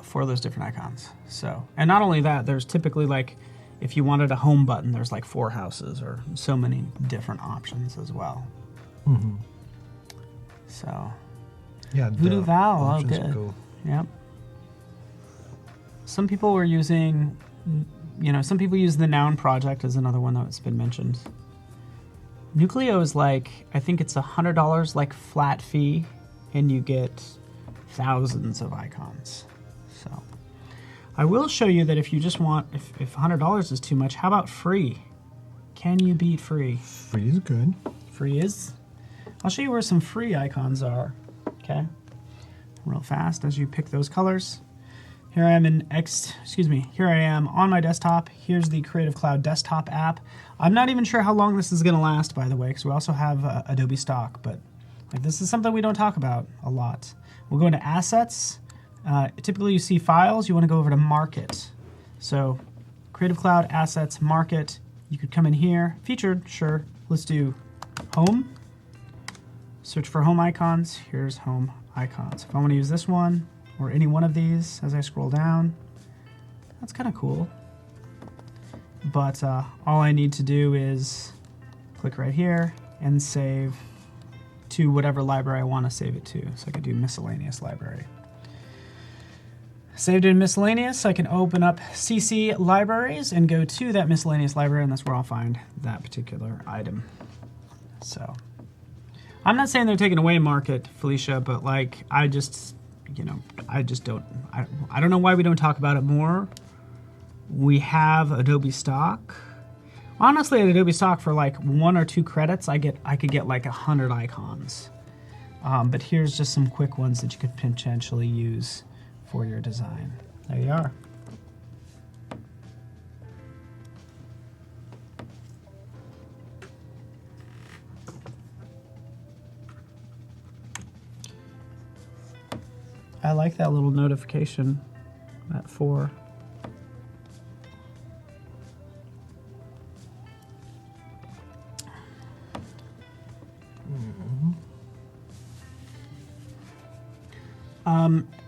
for those different icons. So, and not only that, there's typically like, if you wanted a home button, there's like 4 houses or so many different options as well. Mm-hmm. So, Yeah, Voodoo Val, oh options are good. cool. Yep. Some people were using, some people use the Noun project as another one that's been mentioned. Nucleo is like, I think it's $100 like flat fee, and you get thousands of icons. So I will show you that if you just want, if $100 is too much, how about free? Can you beat free? Free is good. Free is? I'll show you where some free icons are, okay? Real fast as you pick those colors. Here I am here I am on my desktop. Here's the Creative Cloud desktop app. I'm not even sure how long this is gonna last, by the way, because we also have Adobe stock, but like this is something we don't talk about a lot. We'll go into Assets. Typically you see Files, you wanna go over to Market. So Creative Cloud, Assets, Market. You could come in here, Featured, sure. Let's do Home. Search for Home icons. Here's Home icons. If I wanna use this one, or any one of these as I scroll down, that's kind of cool. But all I need to do is click right here and save to whatever library I want to save it to. So I could do miscellaneous library. Saved in miscellaneous, I can open up CC libraries and go to that miscellaneous library, and that's where I'll find that particular item. So I'm not saying they're taking away Market, Felicia, but like I don't know why we don't talk about it more. We have Adobe stock. Honestly, at Adobe stock for like 1 or 2 credits, I could get like 100 icons. But here's just some quick ones that you could potentially use for your design. There you are. I like that little notification at 4.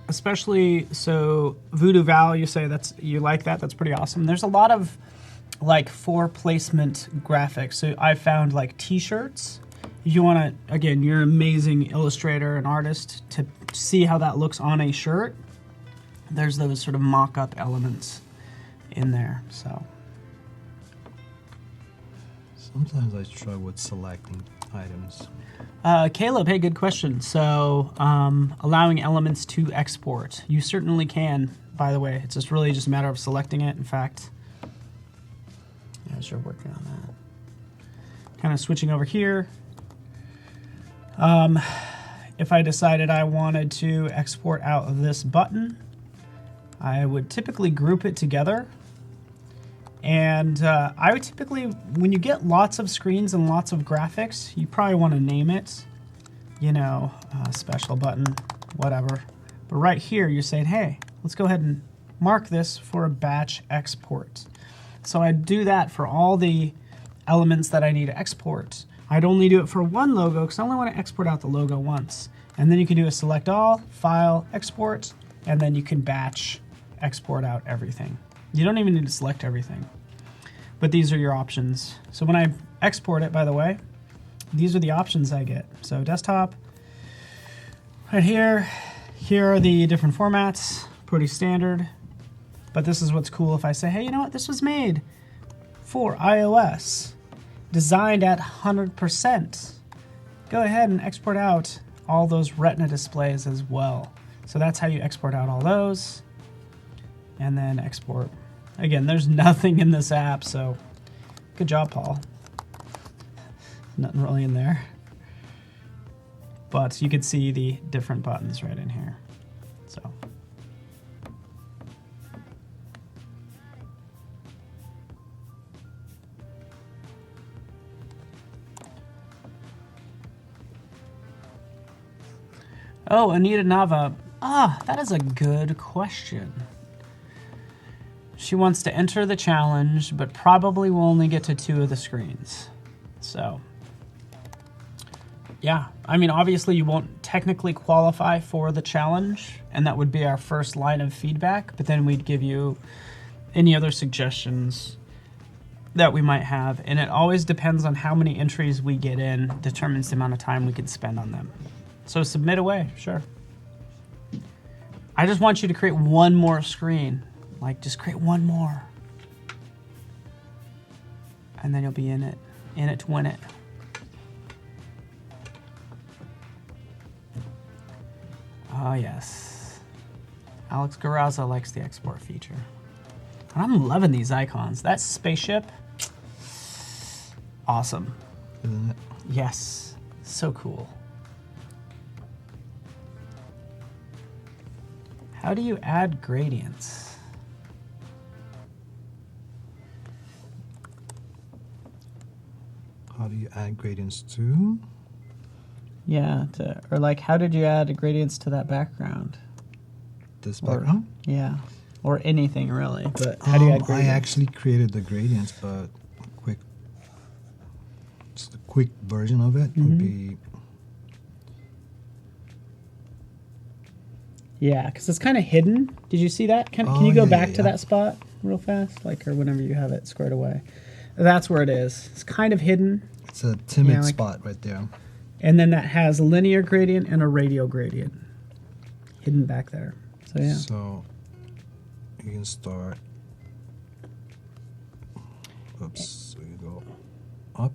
Especially, so Voodoo Val, you say you like that, that's pretty awesome. There's a lot of like for placement graphics. So I found like t-shirts. If you want to, again, you're an amazing illustrator and artist, to see how that looks on a shirt, there's those sort of mock-up elements in there, so. Sometimes I struggle with selecting items. Caleb, hey, good question. So allowing elements to export. You certainly can, by the way. It's just really just a matter of selecting it. In fact, as you're working on that. Kind of switching over here. If I decided I wanted to export out of this button, I would typically group it together. And I would typically, when you get lots of screens and lots of graphics, you probably want to name it, special button, whatever. But right here, you're saying, hey, let's go ahead and mark this for a batch export. So I do that for all the elements that I need to export. I'd only do it for one logo because I only want to export out the logo once. And then you can do a select all, file, export, and then you can batch export out everything. You don't even need to select everything. But these are your options. So when I export it, by the way, these are the options I get. So desktop, right here are the different formats, pretty standard. But this is what's cool if I say, hey, you know what? This was made for iOS, designed at 100%. Go ahead and export out all those Retina displays as well. So that's how you export out all those. And then export. Again, there's nothing in this app, so good job, Paul. Nothing really in there. But you could see the different buttons right in here. So. Oh, Anita Nava. That is a good question. She wants to enter the challenge, but probably will only get to 2 of the screens. So, yeah. I mean, obviously you won't technically qualify for the challenge, and that would be our first line of feedback, but then we'd give you any other suggestions that we might have, and it always depends on how many entries we get in, determines the amount of time we can spend on them. So submit away, sure. I just want you to create one more screen. Like, just create one more. And then you'll be in it to win it. Oh, yes. Alex Garraza likes the export feature. And I'm loving these icons. That spaceship, awesome. Isn't it? Yes, so cool. How do you add gradients? How do you add gradients to? Yeah, or like, how did you add gradients to that background? This background? Yeah, or anything really. But how do you add gradients? I actually created the gradients, but just a quick version of it would be. Yeah, because it's kind of hidden. Did you see that? Can you go back to that spot real fast? Like, or whenever you have it squared away. That's where it is. It's kind of hidden. It's a timid spot right there. And then that has a linear gradient and a radial gradient hidden back there. So, yeah. So, you can start. Oops. So you go up.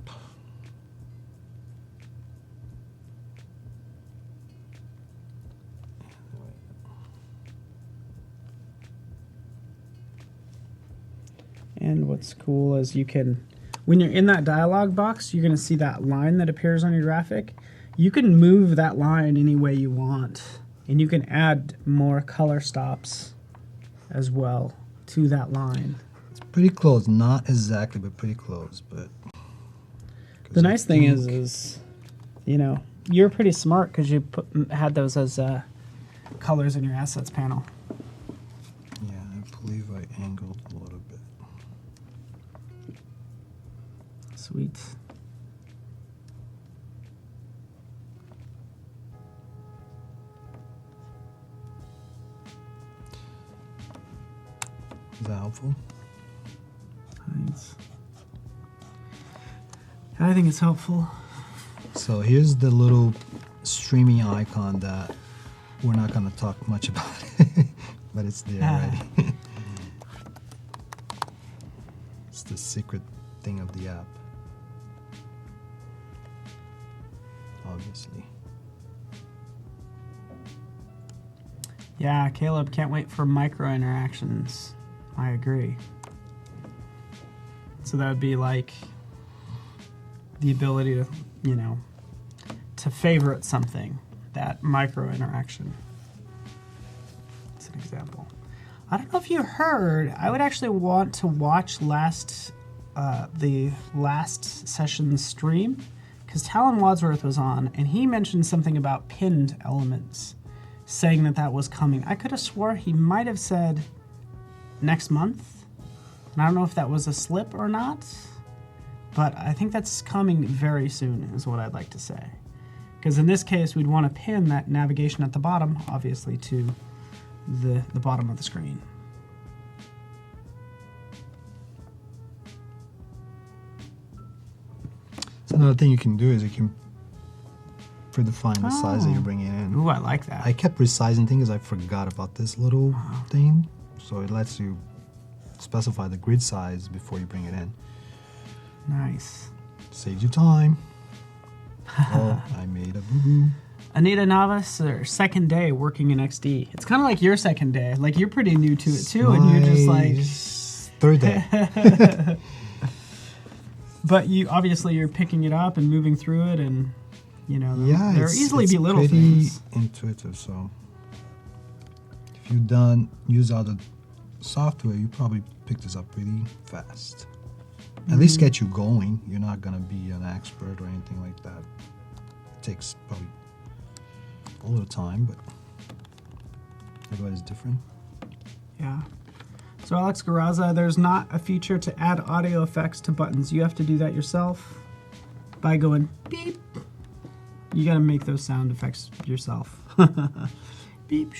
And what's cool is you can, when you're in that dialog box, you're going to see that line that appears on your graphic. You can move that line any way you want. And you can add more color stops as well to that line. It's pretty close. Not exactly, but pretty close. But the nice thing is, you know, you're pretty smart because you had those as colors in your assets panel. Yeah, I believe I angled a little bit. Sweet. Is that helpful? Nice. I think it's helpful. So here's the little streaming icon that we're not going to talk much about, but it's there already. It's the secret thing of the app, obviously. Yeah, Caleb can't wait for micro interactions. I agree. So that would be like the ability to, you know, to favorite something, that micro interaction. That's an example. I don't know if you heard, I would actually want to watch the last session's stream, because Talon Wadsworth was on, and he mentioned something about pinned elements, saying that that was coming. I could have swore he might have said next month, and I don't know if that was a slip or not, but I think that's coming very soon is what I'd like to say. Because in this case, we'd want to pin that navigation at the bottom, obviously, to the bottom of the screen. So another thing you can do is you can predefine the size that you're bringing in. Ooh, I like that. I kept resizing things. I forgot about this little thing. So it lets you specify the grid size before you bring it in. Nice. Saves you time. Oh, I made a boo-boo. Anita Navas, her second day working in XD. It's kind of like your second day. Like, you're pretty new to it too, and you're just like... Third day. But you're picking it up and moving through it, and Yeah, there easily be little pretty things. intuitive. So if you use other software, you probably pick this up pretty fast. At least get you going. You're not gonna be an expert or anything like that. It takes probably a little time, but everybody's different. Yeah. So Alex Garraza, there's not a feature to add audio effects to buttons. You have to do that yourself by going beep. You gotta make those sound effects yourself. Beep.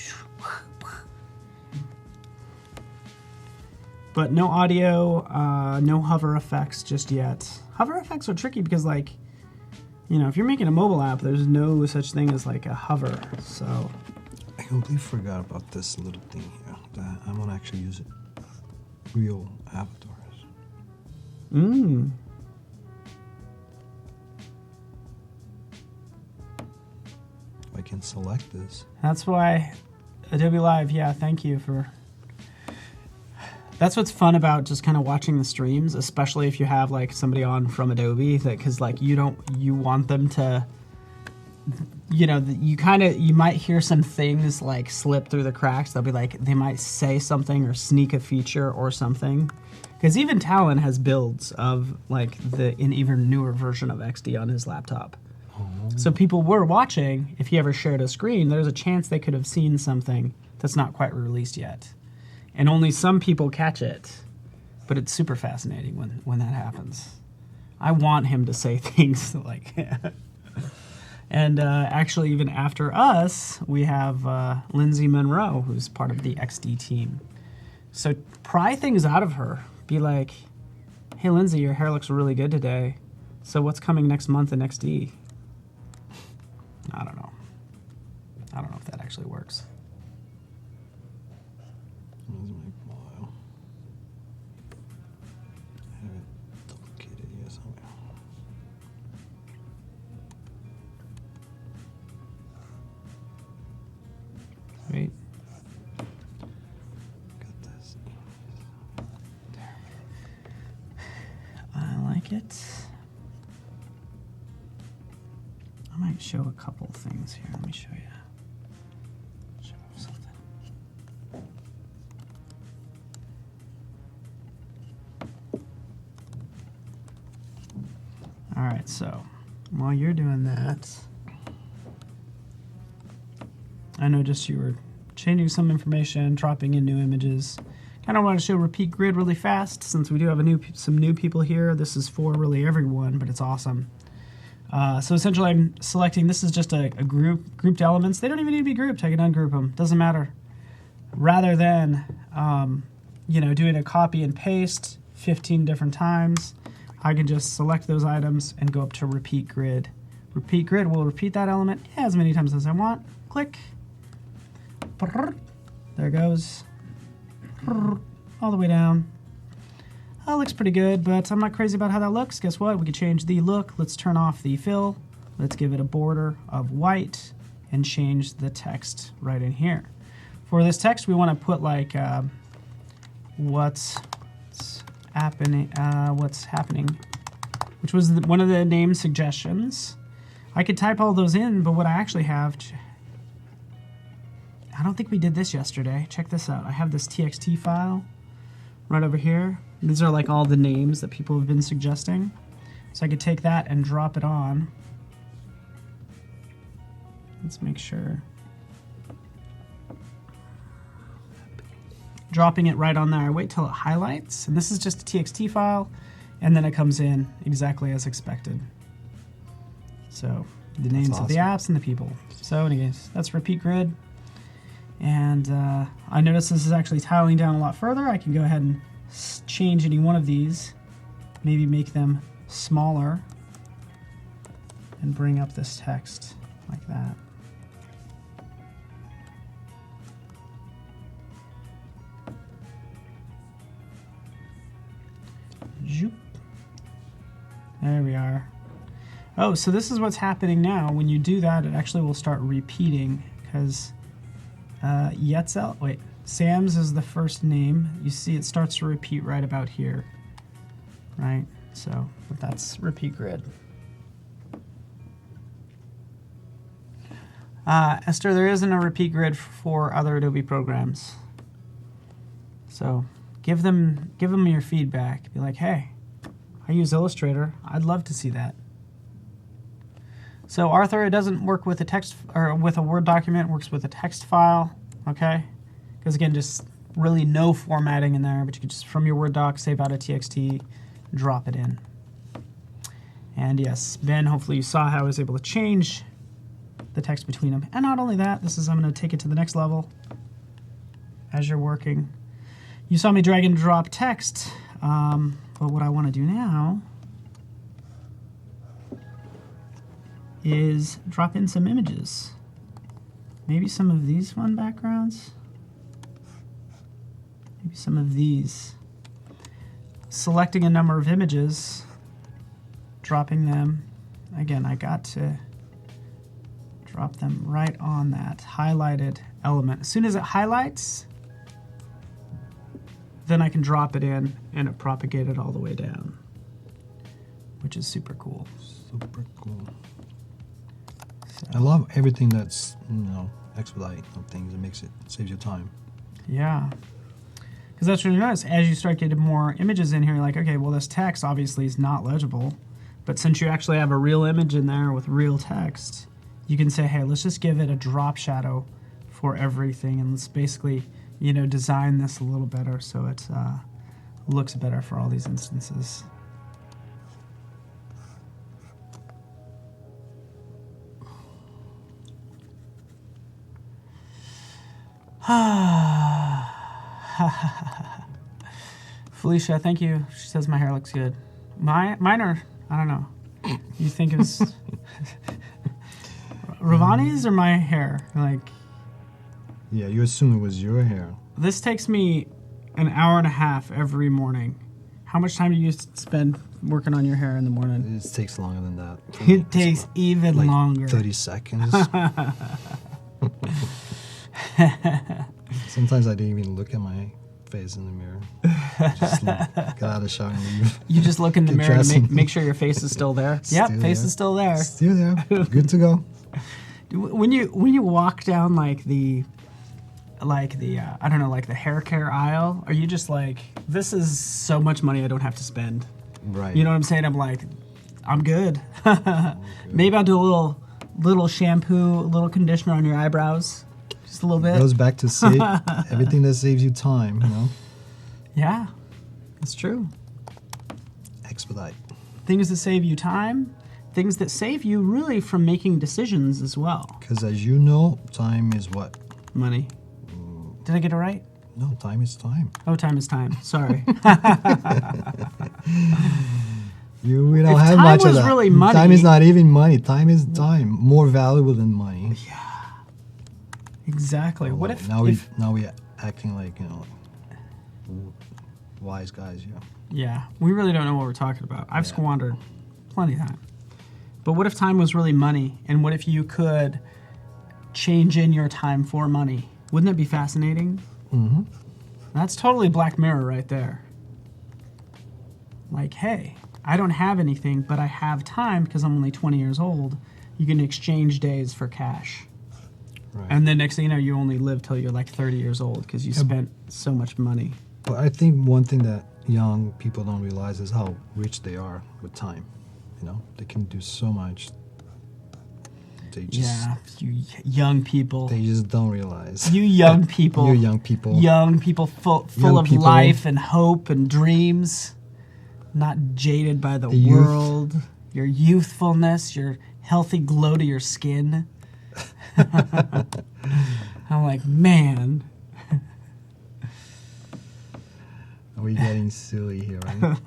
But no audio, no hover effects just yet. Hover effects are tricky because, like, if you're making a mobile app, there's no such thing as like a hover. So I completely forgot about this little thing here. That I'm gonna actually use it. Real avatars. I can select this. That's why Adobe Live, yeah, thank you for... That's what's fun about just kind of watching the streams, especially if you have like somebody on from Adobe, that because like you want them to, you might hear some things like slip through the cracks. They'll be like, they might say something or sneak a feature or something. Because even Talon has builds of like an even newer version of XD on his laptop. So people were watching, if he ever shared a screen, there's a chance they could have seen something that's not quite released yet. And only some people catch it. But it's super fascinating when that happens. I want him to say things like... And actually, even after us, we have Lindsay Monroe, who's part of the XD team. So pry things out of her. Be like, hey, Lindsay, your hair looks really good today. So what's coming next month in XD? I don't know. I don't know if that actually works. Where's my file? I have it duplicated here somewhere. Wait. Got this. I like it. I might show a couple things here. Let me show you. Show something. All right, so while you're doing that, I noticed you were changing some information, dropping in new images. Kind of want to show repeat grid really fast since we do have some new people here. This is for really everyone, but it's awesome. So essentially I'm selecting, this is just a grouped elements. They don't even need to be grouped. I can ungroup them. Doesn't matter. Rather than, doing a copy and paste 15 different times, I can just select those items and go up to repeat grid. Repeat grid will repeat that element as many times as I want. Click. There it goes. All the way down. That looks pretty good, but I'm not crazy about how that looks. Guess what? We could change the look. Let's turn off the fill. Let's give it a border of white and change the text right in here. For this text, we want to put like what's happening, which was one of the name suggestions. I could type all those in, but what I actually have, I don't think we did this yesterday. Check this out. I have this TXT file right over here. These are like all the names that people have been suggesting. So I could take that and drop it on. Let's make sure. Dropping it right on there. I wait till it highlights, and this is just a TXT file, and then it comes in exactly as expected. So the names of the apps and the people. So anyways, that's repeat grid. And I notice this is actually tiling down a lot further. I can go ahead and change any one of these, maybe make them smaller, and bring up this text like that. Zoop. There we are. Oh, so this is what's happening now. When you do that, it actually will start repeating because Yetzel, wait, Sam's is the first name. You see it starts to repeat right about here, right? So that's repeat grid. Esther, there isn't a repeat grid for other Adobe programs. So give them your feedback. Be like, hey, I use Illustrator. I'd love to see that. So Arthur, it doesn't work with a text or with a Word document. It works with a text file. Okay, because again, just really no formatting in there, but you can just from your Word doc save out a TXT, drop it in. And yes, Ben, hopefully you saw how I was able to change the text between them. And not only that, I'm going to take it to the next level as you're working. You saw me drag and drop text, but what I want to do now is drop in some images. Maybe some of these fun backgrounds. Maybe some of these. Selecting a number of images, dropping them. Again, I got to drop them right on that highlighted element. As soon as it highlights, then I can drop it in and it propagated all the way down, which is super cool. Super cool. So, I love everything that's, expedite things. It saves you time. yeah. Because that's what you notice. As you start getting more images in here, you're like, okay, well, this text obviously is not legible. But since you actually have a real image in there with real text, you can say, hey, let's just give it a drop shadow for everything. And let's basically, design this a little better so it looks better for all these instances. Felicia, thank you. She says my hair looks good. Mine are, I don't know. You think it's Rovane's or my hair? Yeah, you assume it was your hair. This takes me an hour and a half every morning. How much time do you spend working on your hair in the morning? It takes longer than that. It takes even longer. 30 seconds. Sometimes I didn't even look at my face in the mirror. Just get out of the shower and leave. You just look in the mirror to make sure your face is still there. Yep, face is still there. Still there. Good to go. When you walk down the hair care aisle, are you just like, this is so much money I don't have to spend? Right. You know what I'm saying? I'm like, I'm good. Maybe I'll do a little shampoo, a little conditioner on your eyebrows. Just a little bit. It goes back to save everything that saves you time, Yeah, that's true. Expedite. Things that save you time, things that save you really from making decisions as well. Because as you know, time is what? Money. Did I get it right? No, time is time. Oh, time is time. Sorry. We don't If have time much of was that. really money- Time is not even money. Time is time. More valuable than money. Yeah. Exactly. What if now we acting like wise guys? Yeah. Yeah, we really don't know what we're talking about. I've squandered plenty of time. But what if time was really money? And what if you could change in your time for money? Wouldn't that be fascinating? Mm-hmm. That's totally Black Mirror right there. Like, hey, I don't have anything, but I have time because I'm only 20 years old. You can exchange days for cash. Right. And then next thing you know, you only live till you're like 30 years old because you spent so much money. But I think one thing that young people don't realize is how rich they are with time. They can do so much. They just, you young people. They just don't realize. You young people. You young people. Young people full Young of people. life and hope and dreams. Not jaded by the world. Youth. Your youthfulness, your healthy glow to your skin. I'm like, man. Are we getting silly here, right?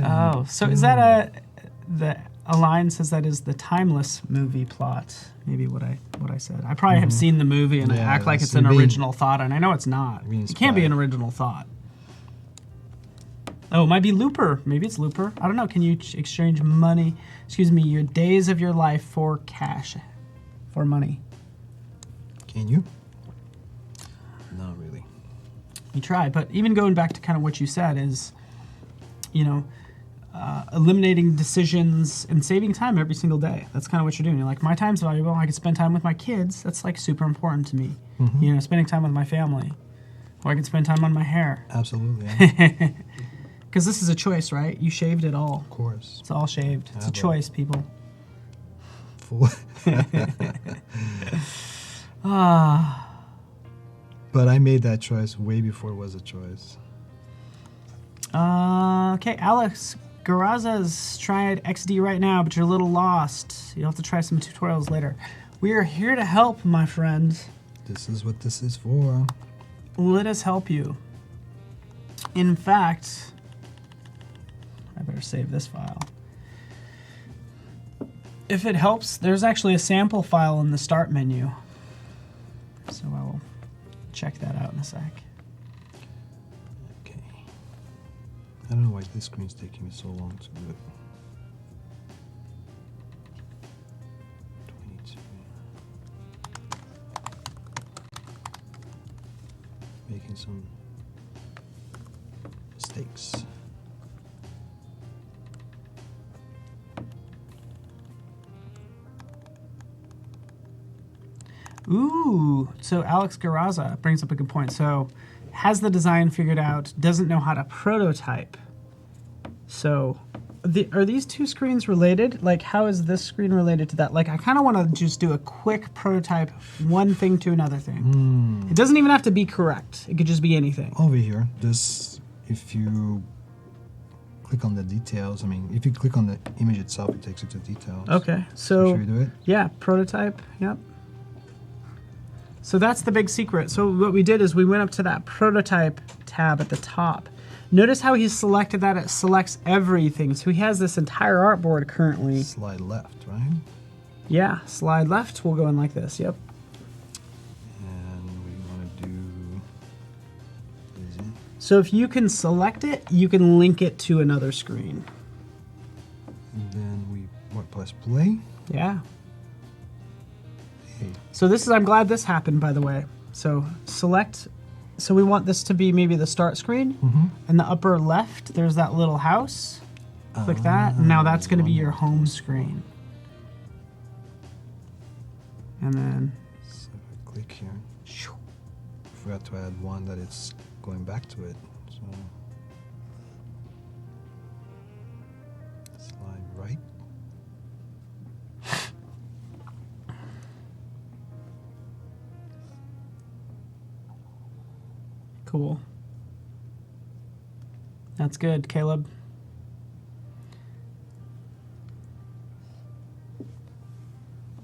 Oh, so is that the Align says that is the Timeless movie plot? Maybe what I said. I probably have seen the movie and I act like it's an original thought, and I know it's not. It can't be an original thought. Oh, it might be Looper. Maybe it's Looper. I don't know. Can you exchange money, your days of your life for cash, for money? Can you? Not really. You try, but even going back to kind of what you said is, eliminating decisions and saving time every single day. That's kind of what you're doing. You're like, my time's valuable. I can spend time with my kids. That's like super important to me. Spending time with my family. Or I can spend time on my hair. Absolutely. Yeah. Because this is a choice, right? You shaved it all. Of course. It's all shaved. It's a choice, people. But I made that choice way before it was a choice. Okay, Alex Garza's tried XD right now, but you're a little lost. You'll have to try some tutorials later. We are here to help, my friend. This is what this is for. Let us help you. In fact, I better save this file. If it helps, there's actually a sample file in the start menu. So I will check that out in a sec. Okay. I don't know why this screen's taking me so long to do it. 22. Making some mistakes. Ooh, so Alex Garza brings up a good point. So has the design figured out, doesn't know how to prototype. So are these two screens related? Like, how is this screen related to that? Like, I kind of want to just do a quick prototype, one thing to another thing. It doesn't even have to be correct. It could just be anything. Over here, if you click on the details, if you click on the image itself, it takes you to details. Okay, so should we do it? Yeah, prototype, yep. So that's the big secret. So what we did is we went up to that prototype tab at the top. Notice how he's selected that. It selects everything. So he has this entire artboard currently. Slide left, right? Yeah, slide left. We'll go in like this, yep. And we want to do... So if you can select it, you can link it to another screen. And then we press play. Yeah. Hey. So this is, I'm glad this happened, by the way. So select, so we want this to be maybe the start screen. In the upper left, there's that little house. Click that, and now that's going to be your home screen. And then... So if I click here, forgot to add one that it's going back to it. So slide right. Cool. That's good, Caleb.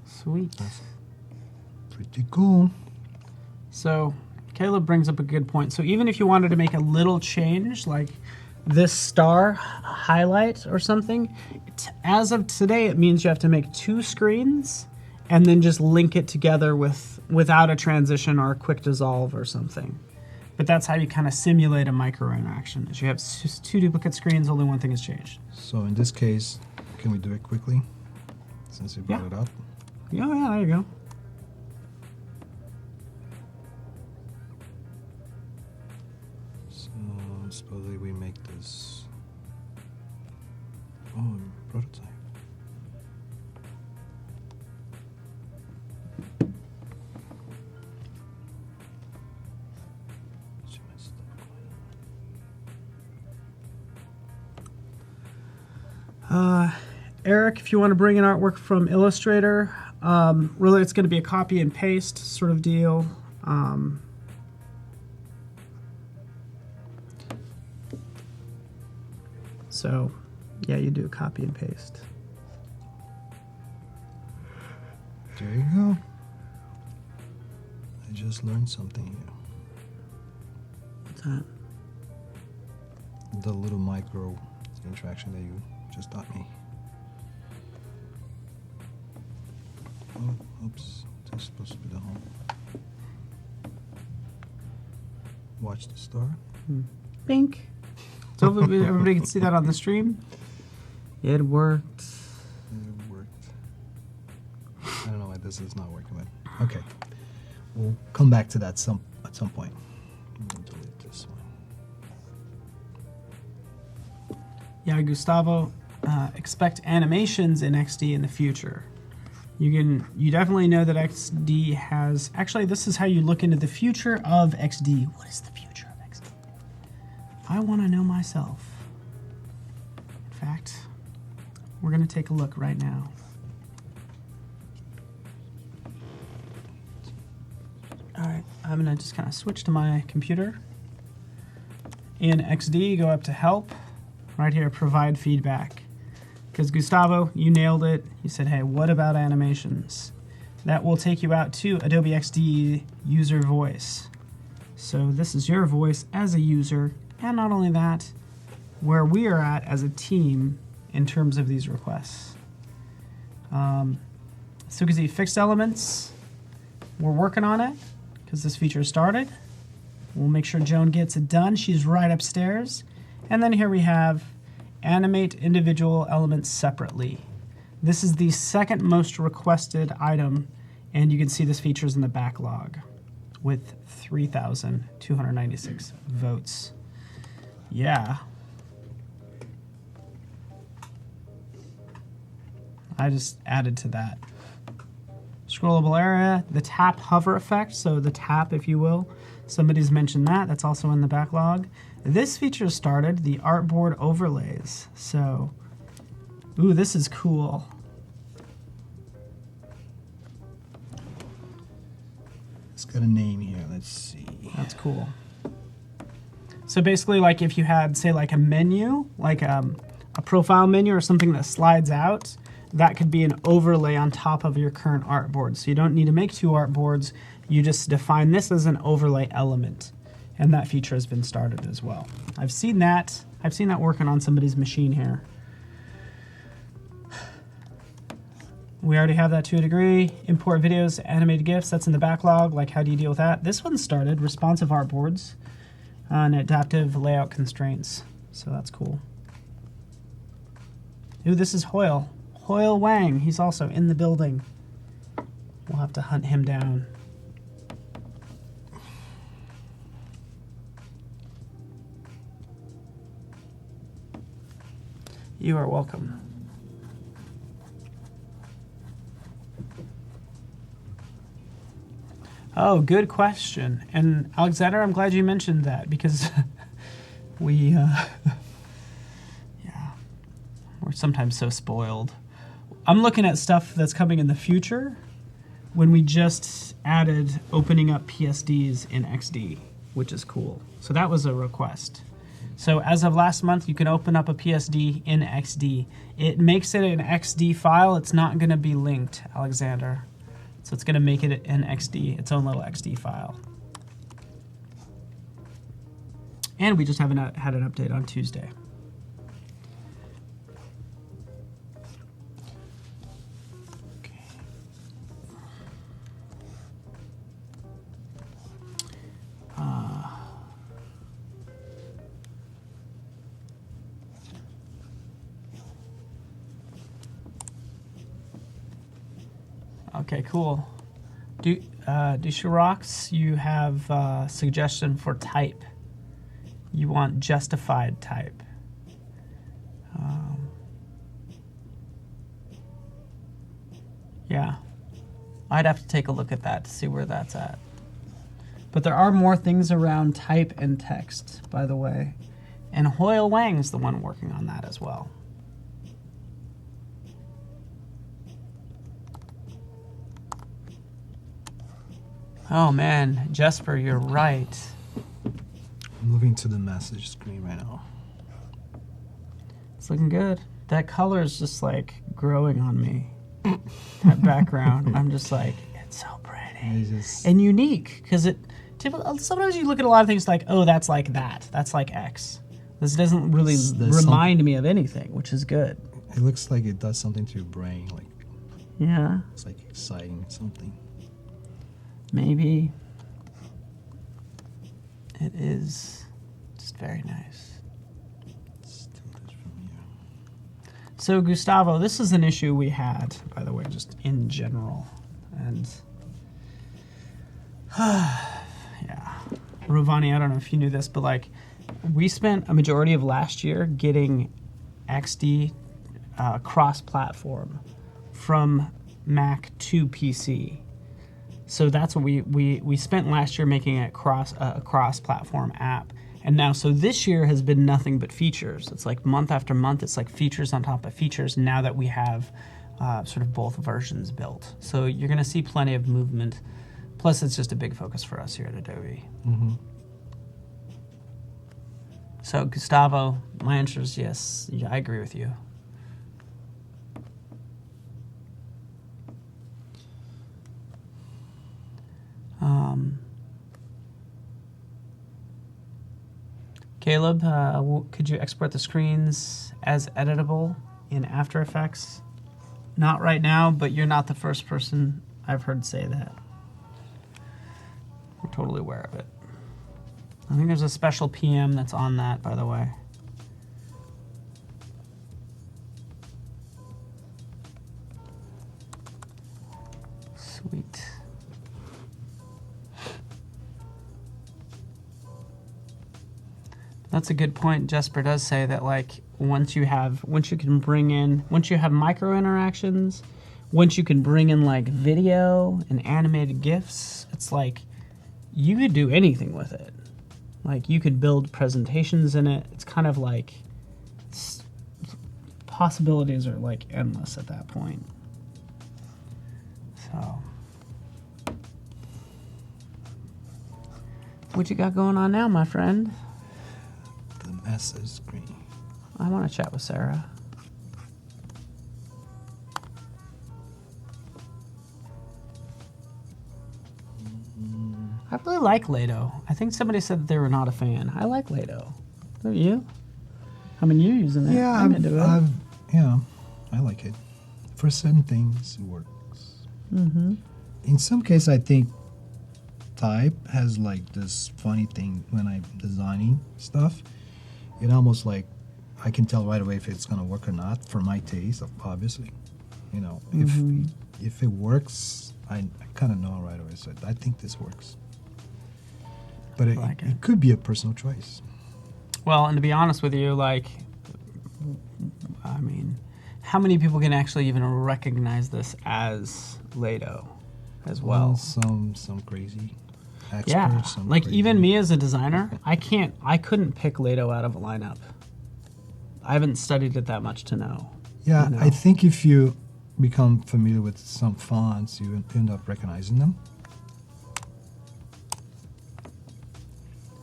Sweet. That's pretty cool. So Caleb brings up a good point. So even if you wanted to make a little change, like this star highlight or something, as of today, it means you have to make two screens and then just link it together without a transition or a quick dissolve or something. But that's how you kind of simulate a micro interaction. Is you have just two duplicate screens, only one thing has changed. So in this case, can we do it quickly? Since you brought it up. Yeah, there you go. So supposedly we make this. Oh, prototype. Eric, if you want to bring in artwork from Illustrator, really it's going to be a copy and paste sort of deal. So, yeah, you do a copy and paste. There you go. I just learned something here. What's that? The little micro interaction that you just taught me. Oh, oops. That's supposed to be the home. Watch the star. Bink. So hopefully everybody can see that on the stream. It worked. It worked. I don't know why this is not working, but okay. We'll come back to that at some point. I'll delete this one. Yeah, Gustavo, expect animations in XD in the future. You definitely know that XD has, actually this is how you look into the future of XD. What is the future of XD? I want to know myself. In fact, we're going to take a look right now. All right, I'm going to just kind of switch to my computer. In XD, go up to Help. Right here, Provide Feedback. Because Gustavo, you nailed it. You said, hey, what about animations? That will take you out to Adobe XD user voice. So this is your voice as a user, and not only that, where we are at as a team in terms of these requests. So you can see fixed elements. We're working on it because this feature started. We'll make sure Joan gets it done. She's right upstairs. And then here we have animate individual elements separately. This is the second most requested item, and you can see this feature is in the backlog with 3,296 votes. Yeah. I just added to that. Scrollable area, the tap hover effect, so the tap, if you will. Somebody's mentioned that. That's also in the backlog. This feature started the artboard overlays. So, ooh, this is cool. It's got a name here. Let's see. That's cool. So basically, like if you had, say, like a menu, like a profile menu or something that slides out, that could be an overlay on top of your current artboard. So you don't need to make two artboards. You just define this as an overlay element. And that feature has been started as well. I've seen that. I've seen that working on somebody's machine here. We already have that to a degree. Import videos, animated GIFs, that's in the backlog. Like, how do you deal with that? This one started responsive artboards and adaptive layout constraints. So that's cool. Ooh, this is Hoyle. Hoyle Wang. He's also in the building. We'll have to hunt him down. You are welcome. Oh, good question. And Alexander, I'm glad you mentioned that because yeah, we're sometimes so spoiled. I'm looking at stuff that's coming in the future when we just added opening up PSDs in XD, which is cool. So that was a request. So as of last month, you can open up a PSD in XD. It makes it an XD file. It's not going to be linked, Alexander. So it's going to make it an XD, its own little XD file. And we just haven't had an update on Tuesday. Okay, cool. Dushirox, you have a suggestion for type. You want justified type. Yeah, I'd have to take a look at that to see where that's at. But there are more things around type and text, by the way. And Hoyle Wang's the one working on that as well. Oh man, Jesper, you're right. I'm moving to the message screen right now. It's looking good. That color is just like growing on me. That background, I'm just like, it's so pretty and unique because sometimes you look at a lot of things like, oh, that's like that. That's like X. This doesn't really remind me of anything, which is good. It looks like it does something to your brain, like yeah, it's like exciting something. Maybe it is just very nice. So Gustavo, this is an issue we had, by the way, just in general. And yeah, Rovane, I don't know if you knew this, but like we spent a majority of last year getting XD cross-platform from Mac to PC. So that's what we spent last year making a cross-platform app. And now, so this year has been nothing but features. It's like month after month, it's like features on top of features now that we have sort of both versions built. So you're going to see plenty of movement. Plus, it's just a big focus for us here at Adobe. Mm-hmm. So Gustavo, my answer is yes. Yeah, I agree with you. Caleb, could you export the screens as editable in After Effects? Not right now, but you're not the first person I've heard say that. We're totally aware of it. I think there's a special PM that's on that, by the way. Sweet. That's a good point. Jesper does say that like once you have micro interactions, once you can bring in like video and animated GIFs, it's like you could do anything with it. Like you could build presentations in it. It's kind of like possibilities are like endless at that point. So what you got going on now, my friend? The message screen. I want to chat with Sarah. I really like Lato. I think somebody said that they were not a fan. I like Lato. Are you? I mean, you're using it. Yeah, I'm into it. Yeah, I like it. For certain things, it works. Mm-hmm. In some cases, I think type has like this funny thing when I'm designing stuff. It almost like I can tell right away if it's gonna work or not for my taste, obviously. You know, if it works, I kind of know right away. So I think this works. But it could be a personal choice. Well, and to be honest with you, like, I mean, how many people can actually even recognize this as Lato as well? Some crazy experts. Yeah, some like crazy. even me as a designer, I couldn't pick Lato out of a lineup. I haven't studied it that much to know. Yeah, you know? I think if you become familiar with some fonts, you end up recognizing them.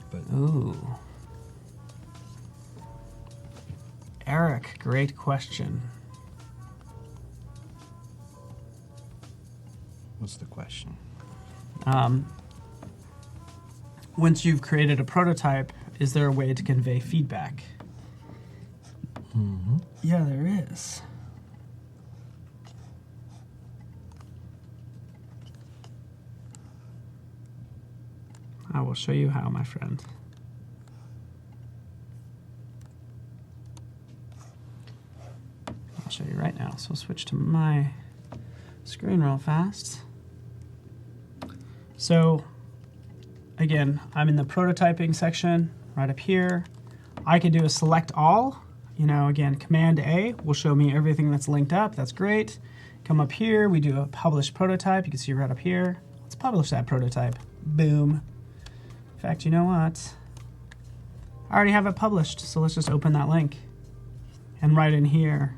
But Ooh. Eric, great question. what's the question? Once you've created a prototype, is there a way to convey feedback? Mm-hmm. Yeah, there is. I will show you how, my friend. I'll show you right now. So I'll switch to my screen real fast. So again, I'm in the prototyping section right up here. I can do a select all. You know, again, Command A will show me everything that's linked up. That's great. Come up here, we do a publish prototype. You can see right up here. Let's publish that prototype. Boom. In fact, you know what? I already have it published, so let's just open that link. And right in here,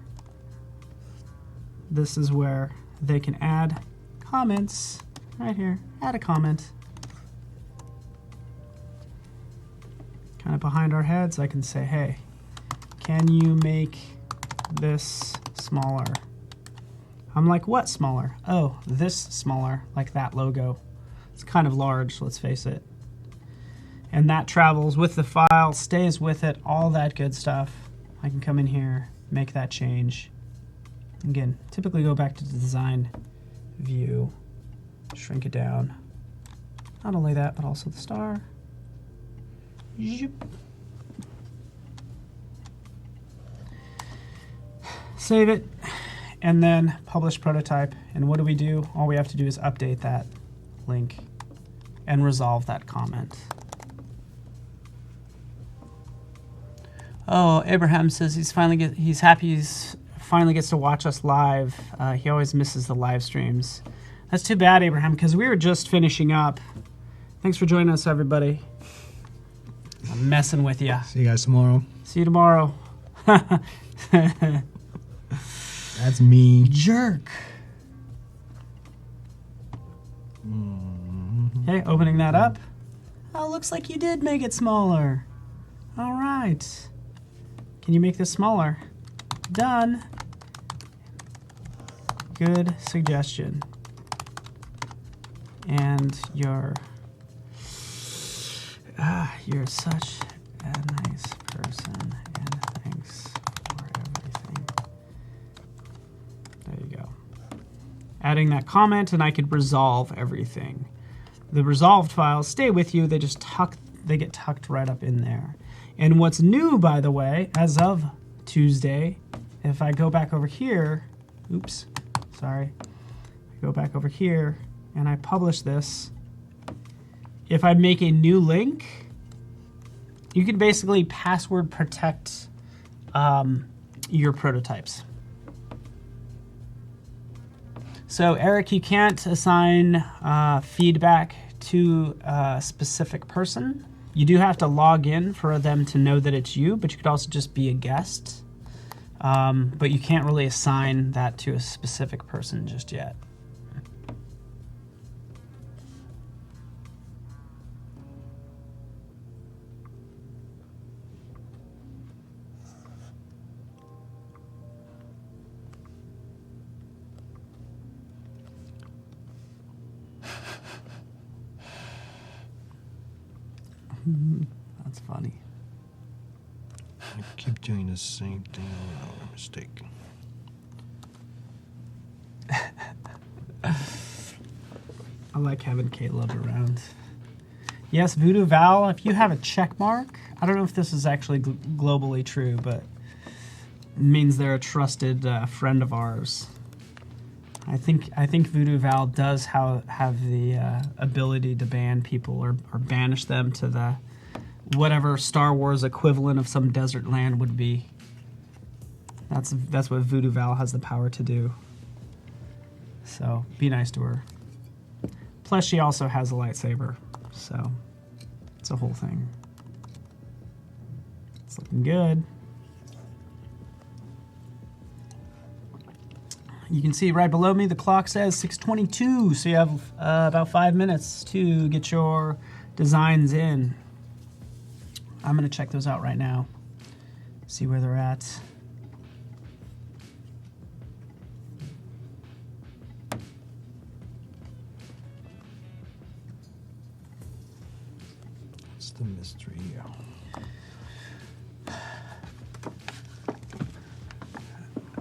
this is where they can add comments. Right here, add a comment. Kind of behind our heads, I can say, hey, can you make this smaller? I'm like, what smaller? Oh, this smaller, like that logo. It's kind of large, let's face it. And that travels with the file, stays with it, all that good stuff. I can come in here, make that change. Again, typically go back to the design view, shrink it down. Not only that, but also the star. Zoop. Save it, and then publish prototype. And what do? All we have to do is update that link and resolve that comment. Oh, Abraham says he's happy he's finally gets to watch us live. He always misses the live streams. That's too bad, Abraham, because we were just finishing up. Thanks for joining us, everybody. I'm messing with you. See you guys tomorrow. See you tomorrow. That's me. Jerk. Okay, opening that up. Oh, looks like you did make it smaller. All right. Can you make this smaller? Done. Good suggestion. And you're such a nice person, and thanks for everything. There you go. Adding that comment, and I could resolve everything. The resolved files stay with you. They get tucked right up in there. And what's new, by the way, as of Tuesday, if I go back over here, oops, sorry. I go back over here and I publish this. If I make a new link, you can basically password protect your prototypes. So Eric, you can't assign feedback to a specific person. You do have to log in for them to know that it's you, but you could also just be a guest. But you can't really assign that to a specific person just yet. That's funny. I keep doing the same thing over and over. Mistake. I like having Caleb around. Yes, Voodoo Val, if you have a check mark, I don't know if this is actually globally true, but it means they're a trusted friend of ours. I think Voodoo Val does have the ability to ban people or banish them to the whatever Star Wars equivalent of some desert land would be. That's what Voodoo Val has the power to do. So be nice to her. Plus, she also has a lightsaber, so it's a whole thing. It's looking good. You can see right below me, the clock says 6:22, so you have about 5 minutes to get your designs in. I'm going to check those out right now, see where they're at. What's the mystery here?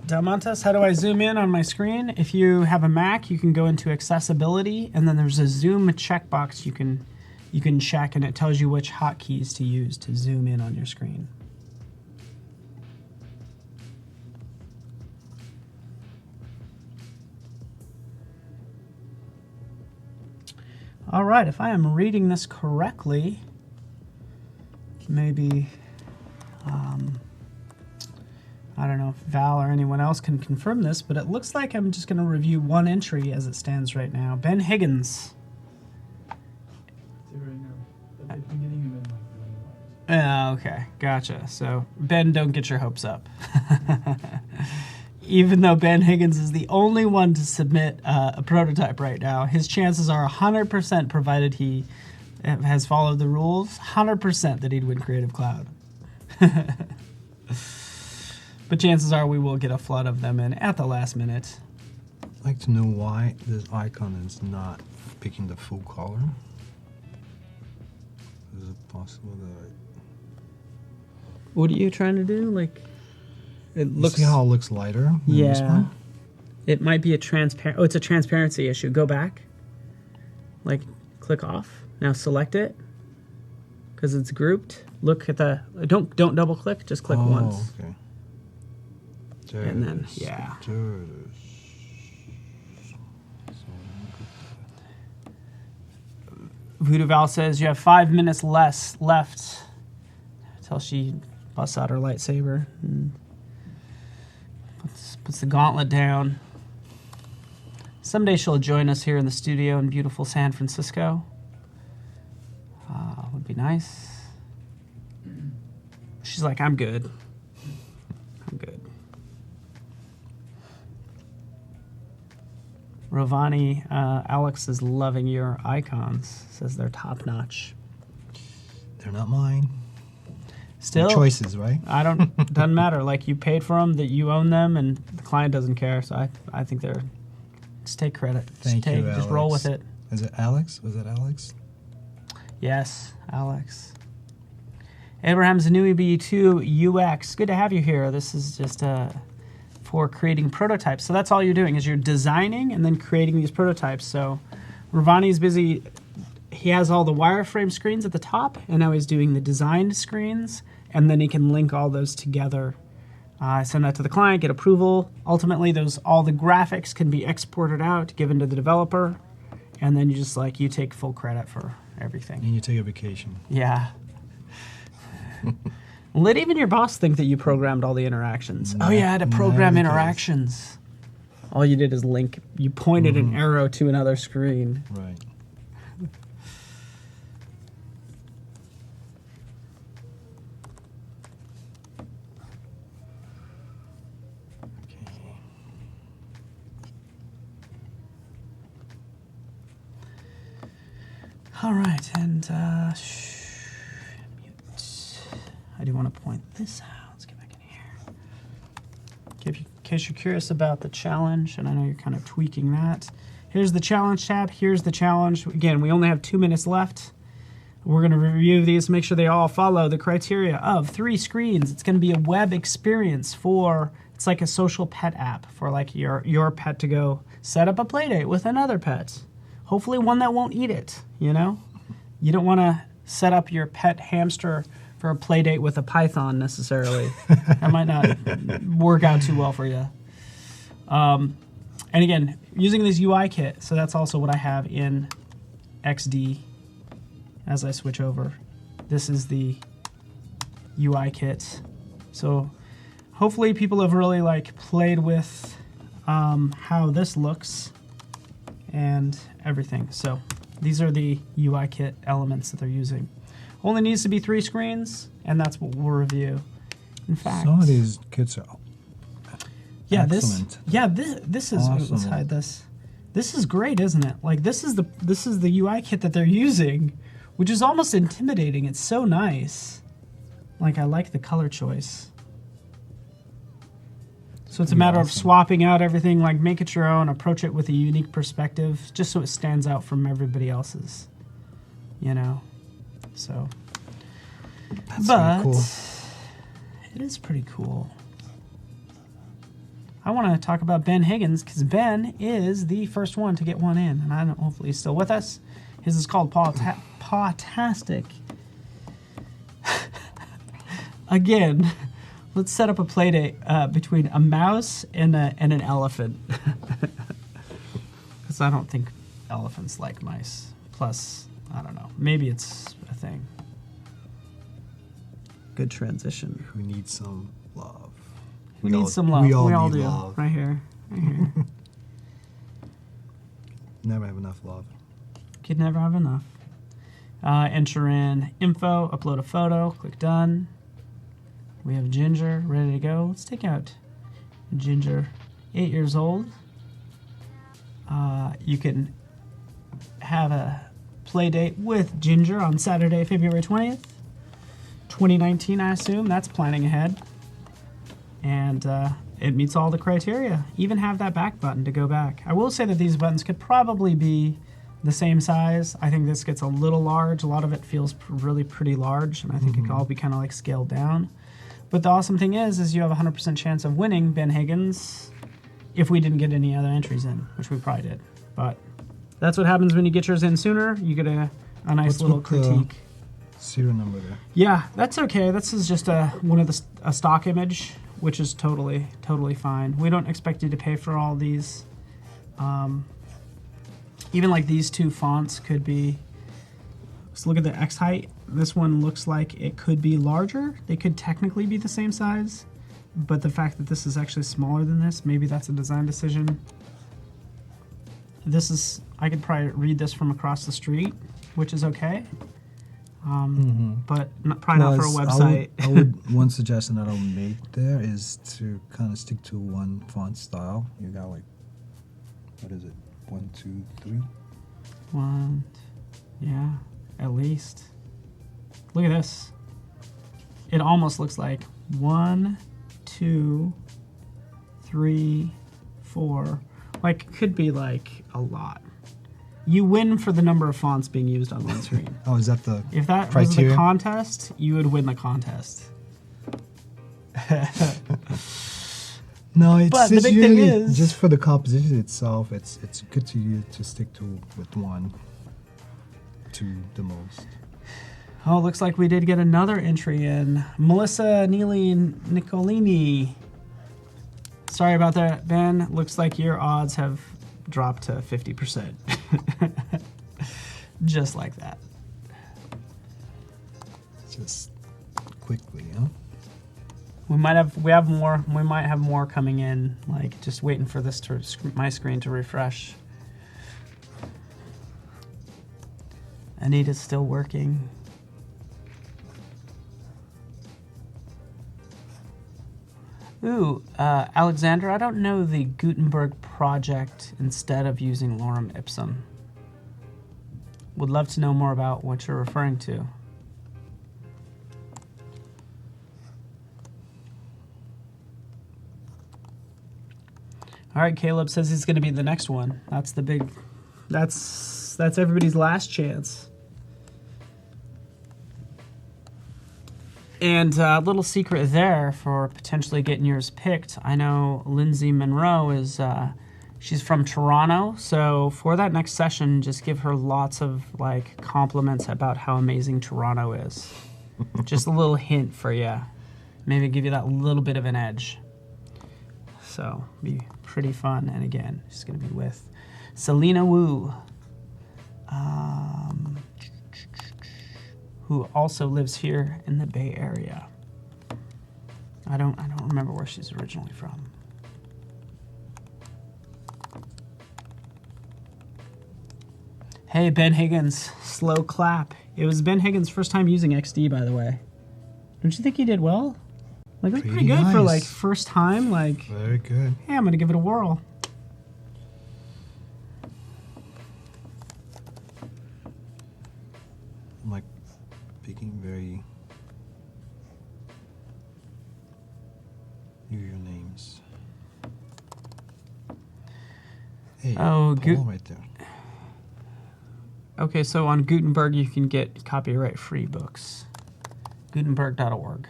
Dalmontes, how do I zoom in on my screen? If you have a Mac, you can go into accessibility, and then there's a zoom checkbox you can check, and it tells you which hotkeys to use to zoom in on your screen. All right, if I am reading this correctly, maybe I don't know if Val or anyone else can confirm this, but it looks like I'm just going to review one entry as it stands right now. Ben Higgins. Okay, gotcha. So, Ben, don't get your hopes up. Even though Ben Higgins is the only one to submit a prototype right now, his chances are 100%, provided he has followed the rules, 100% that he'd win Creative Cloud. But chances are we will get a flood of them in at the last minute. I'd like to know why this icon is not picking the full color. Is it possible that What are you trying to do? Like, it looks. See how it looks lighter than this one? It might be a transparent. Oh, it's a transparency issue. Go back. Like, click off. Now select it because it's grouped. Look at the. Don't double click. Just click once. Okay. And then, yeah. Voodoo Val says you have 5 minutes less left until she busts out her lightsaber and puts the gauntlet down. Someday she'll join us here in the studio in beautiful San Francisco. Would be nice. She's like, I'm good. I'm good. Rovane, Alex is loving your icons. Says they're top notch. They're not mine. Still, They're choices, right? Doesn't matter. Like, you paid for them, that you own them, and the client doesn't care. So I think they're, just take credit. Thank you, Alex. Just roll with it. Is it Alex? Was that Alex? Yes, Alex. Abraham Zanui B2 UX. Good to have you here. This is just for creating prototypes. So that's all you're doing, is you're designing and then creating these prototypes. So Ravani's busy. He has all the wireframe screens at the top, and now he's doing the designed screens, and then he can link all those together. Send that to the client, get approval. Ultimately, all the graphics can be exported out, given to the developer, and then you take full credit for everything. And you take a vacation. Yeah. Let even your boss think that you programmed all the interactions. Oh yeah, I had to program interactions. All you did is link. You pointed an arrow to another screen. Right. All right, and mute. I do want to point this out. Let's get back in here. In case you're curious about the challenge, and I know you're kind of tweaking that. Here's the challenge tab. Here's the challenge. Again, we only have 2 minutes left. We're going to review these, make sure they all follow the criteria of 3 screens. It's going to be a web experience it's like a social pet app for like your pet to go set up a play date with another pet. Hopefully one that won't eat it, you know? You don't want to set up your pet hamster for a play date with a python necessarily. That might not work out too well for you. And again, using this UI kit, so that's also what I have in XD as I switch over. This is the UI kit. So hopefully people have really played with how this looks and everything. So these are the UI kit elements that they're using. Only needs to be 3 screens, and that's what we'll review. In fact, some of these kits are excellent. This is awesome. Let's hide this. This is great, isn't it? Like this is the UI kit that they're using, which is almost intimidating. It's so nice. Like, I like the color choice. So it's a matter of swapping out everything, make it your own, approach it with a unique perspective, just so it stands out from everybody else's, you know? So, That's pretty cool. It is pretty cool. I want to talk about Ben Higgins, because Ben is the first one to get one in, and I don't know, hopefully he's still with us. His is called Pawtastic. Again, let's set up a play date between a mouse and an elephant. Because I don't think elephants like mice. Plus, I don't know. Maybe it's a thing. Good transition. Who needs some love? Who needs some love? We all do. need love. Right here. Right here. Never have enough love. Could never have enough. Enter in info, upload a photo, click done. We have Ginger ready to go. Let's take out Ginger, 8 years old. You can have a play date with Ginger on Saturday, February 20th, 2019, I assume. That's planning ahead. And it meets all the criteria. Even have that back button to go back. I will say that these buttons could probably be the same size. I think this gets a little large. A lot of it feels really pretty large, and I think it could all be kind of scaled down. But the awesome thing is you have a 100% chance of winning Ben Higgins if we didn't get any other entries in, which we probably did. But that's what happens when you get yours in sooner. You get a nice little critique. serial number there. Yeah, that's okay. This is just a stock image, which is totally fine. We don't expect you to pay for all these. Even like these two fonts could be. So look at the X height. This one looks like it could be larger. They could technically be the same size, but the fact that this is actually smaller than this, maybe that's a design decision. This is, I could probably read this from across the street, which is okay. But probably not for a website. I would one suggestion that I'll make there is to kind of stick to one font style. You got like, what is it? 1, 2, 3. One, yeah, at least. Look at this. It almost looks like 1, 2, 3, 4. Like, could be like a lot. You win for the number of fonts being used on one screen. Oh, is that the If that criteria? was the contest, you would win the contest. No, it's But the just big thing usually is- just for the composition itself. It's good to stick with one to the most. Oh, looks like we did get another entry in. Melissa Neely Nicolini. Sorry about that, Ben. Looks like your odds have dropped to 50%. Just like that. Just quickly, huh? We might have more coming in. Like just waiting for this to my screen to refresh. Anita's still working. Ooh, Alexander, I don't know the Gutenberg project instead of using Lorem Ipsum. Would love to know more about what you're referring to. All right, Caleb says he's going to be the next one. That's the big, that's everybody's last chance. And a little secret there for potentially getting yours picked. I know Lindsay Monroe is, she's from Toronto. So for that next session, just give her lots of like compliments about how amazing Toronto is. Just a little hint for you. Maybe give you that little bit of an edge. So be pretty fun. And again, she's going to be with Selena Wu. Who also lives here in the Bay Area. I don't remember where she's originally from. Hey, Ben Higgins, slow clap. It was Ben Higgins' first time using XD, by the way. Don't you think he did well? Like, it was pretty good for like first time. Like, Very good. hey, I'm gonna give it a whirl. I'm like picking very usual names. Hey, Oh, Paul right there. Okay, so on Gutenberg, you can get copyright-free books. Gutenberg.org.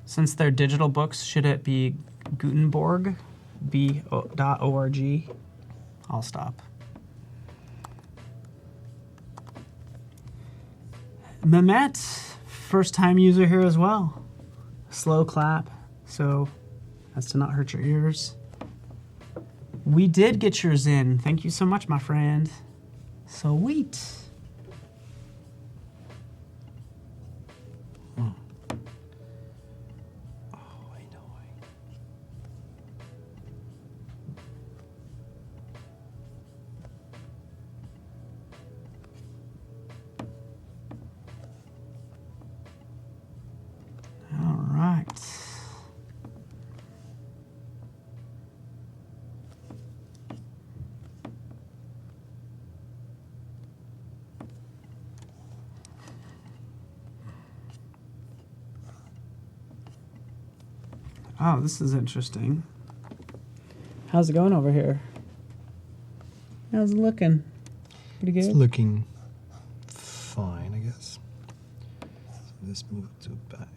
Since they're digital books, should it be Gutenberg? .org? I'll stop. Mehmet, first-time user here as well. Slow clap, so as to not hurt your ears. We did get yours in. Thank you so much, my friend. Sweet. Oh, I know. All right. Oh, this is interesting. How's it going over here? How's it looking? Pretty good? It's looking fine, I guess. So let's move to back.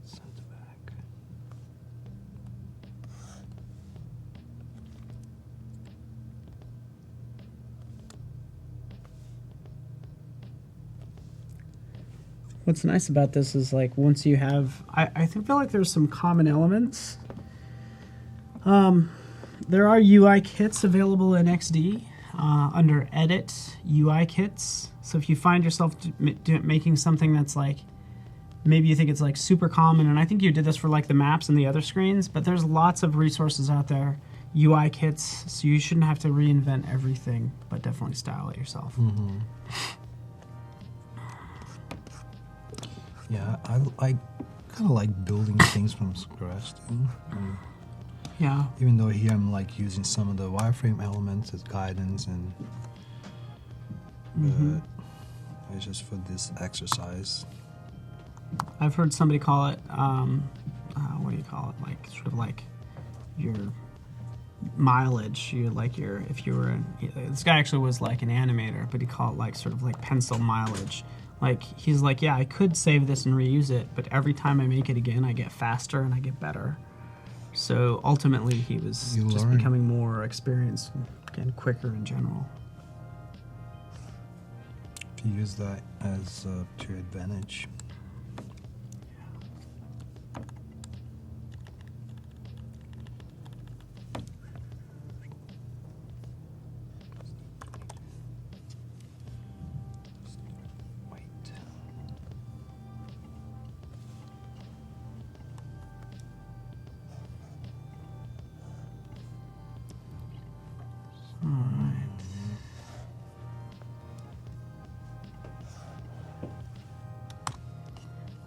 Send to back. what's nice about this is like once you have, I feel like there's some common elements. There are UI kits available in XD under Edit UI kits. So if you find yourself making something that's like, maybe you think it's like super common, and I think you did this for like the maps and the other screens, but there's lots of resources out there, UI kits, so you shouldn't have to reinvent everything, but definitely style it yourself. Mm-hmm. Yeah, I kind of like building things from scratch too. Yeah. Even though here I'm like using some of the wireframe elements as guidance, and but it's just for this exercise. I've heard somebody call it, what do you call it? Like sort of like your mileage. You like your, if you were, this guy actually was like an animator, but he called it like sort of like pencil mileage. Like he's like, yeah, I could save this and reuse it, but every time I make it again, I get faster and I get better. So ultimately, he was just becoming more experienced and quicker in general. If you use that as to your advantage.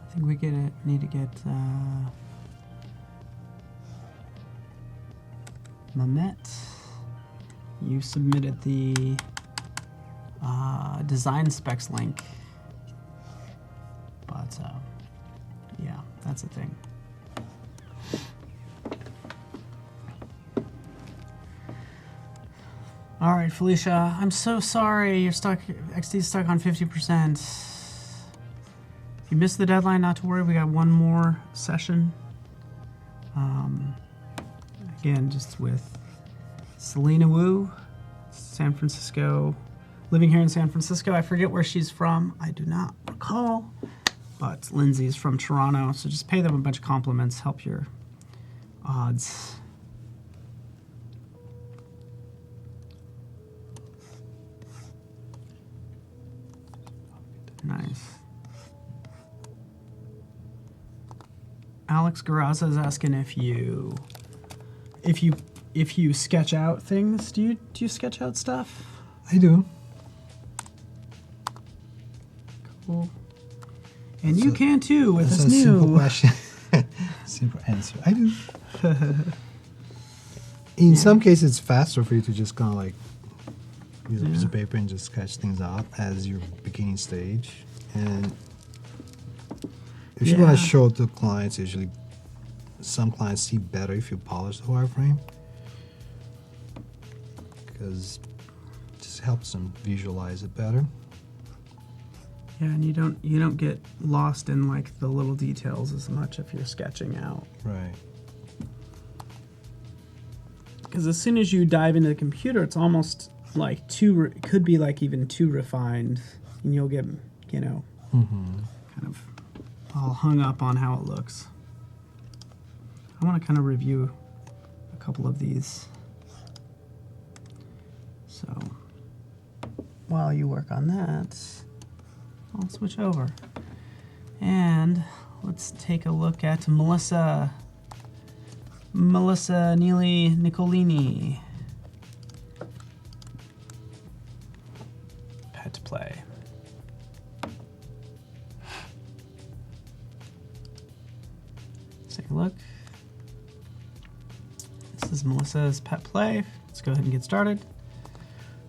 I think we need to get Mamet. You submitted the design specs link, but yeah, that's the thing. All right, Felicia, I'm so sorry. You're stuck. XD's stuck on 50%. If you missed the deadline, not to worry. We got one more session. Again, just with Selena Wu, San Francisco, living here in San Francisco. I forget where she's from. I do not recall. But Lindsay's from Toronto, so just pay them a bunch of compliments. Help your odds. Nice. Alex Garraza is asking if you sketch out things. Do you sketch out stuff? I do. Cool. And you can too with this new simple question. Simple answer. I do. In some cases, it's faster for you to just kind of like use a piece of paper and just sketch things out as your beginning stage. And if you want to show it to clients, usually some clients see better if you polish the wireframe, because it just helps them visualize it better. Yeah, and you don't get lost in like the little details as much if you're sketching out. Right. Because as soon as you dive into the computer, it's almost like it could be like even too refined, and you'll get, kind of all hung up on how it looks. I want to kind of review a couple of these. So while you work on that, I'll switch over. And let's take a look at Melissa Neely Nicolini. Pet play. Let's take a look. This is Melissa's pet play. Let's go ahead and get started.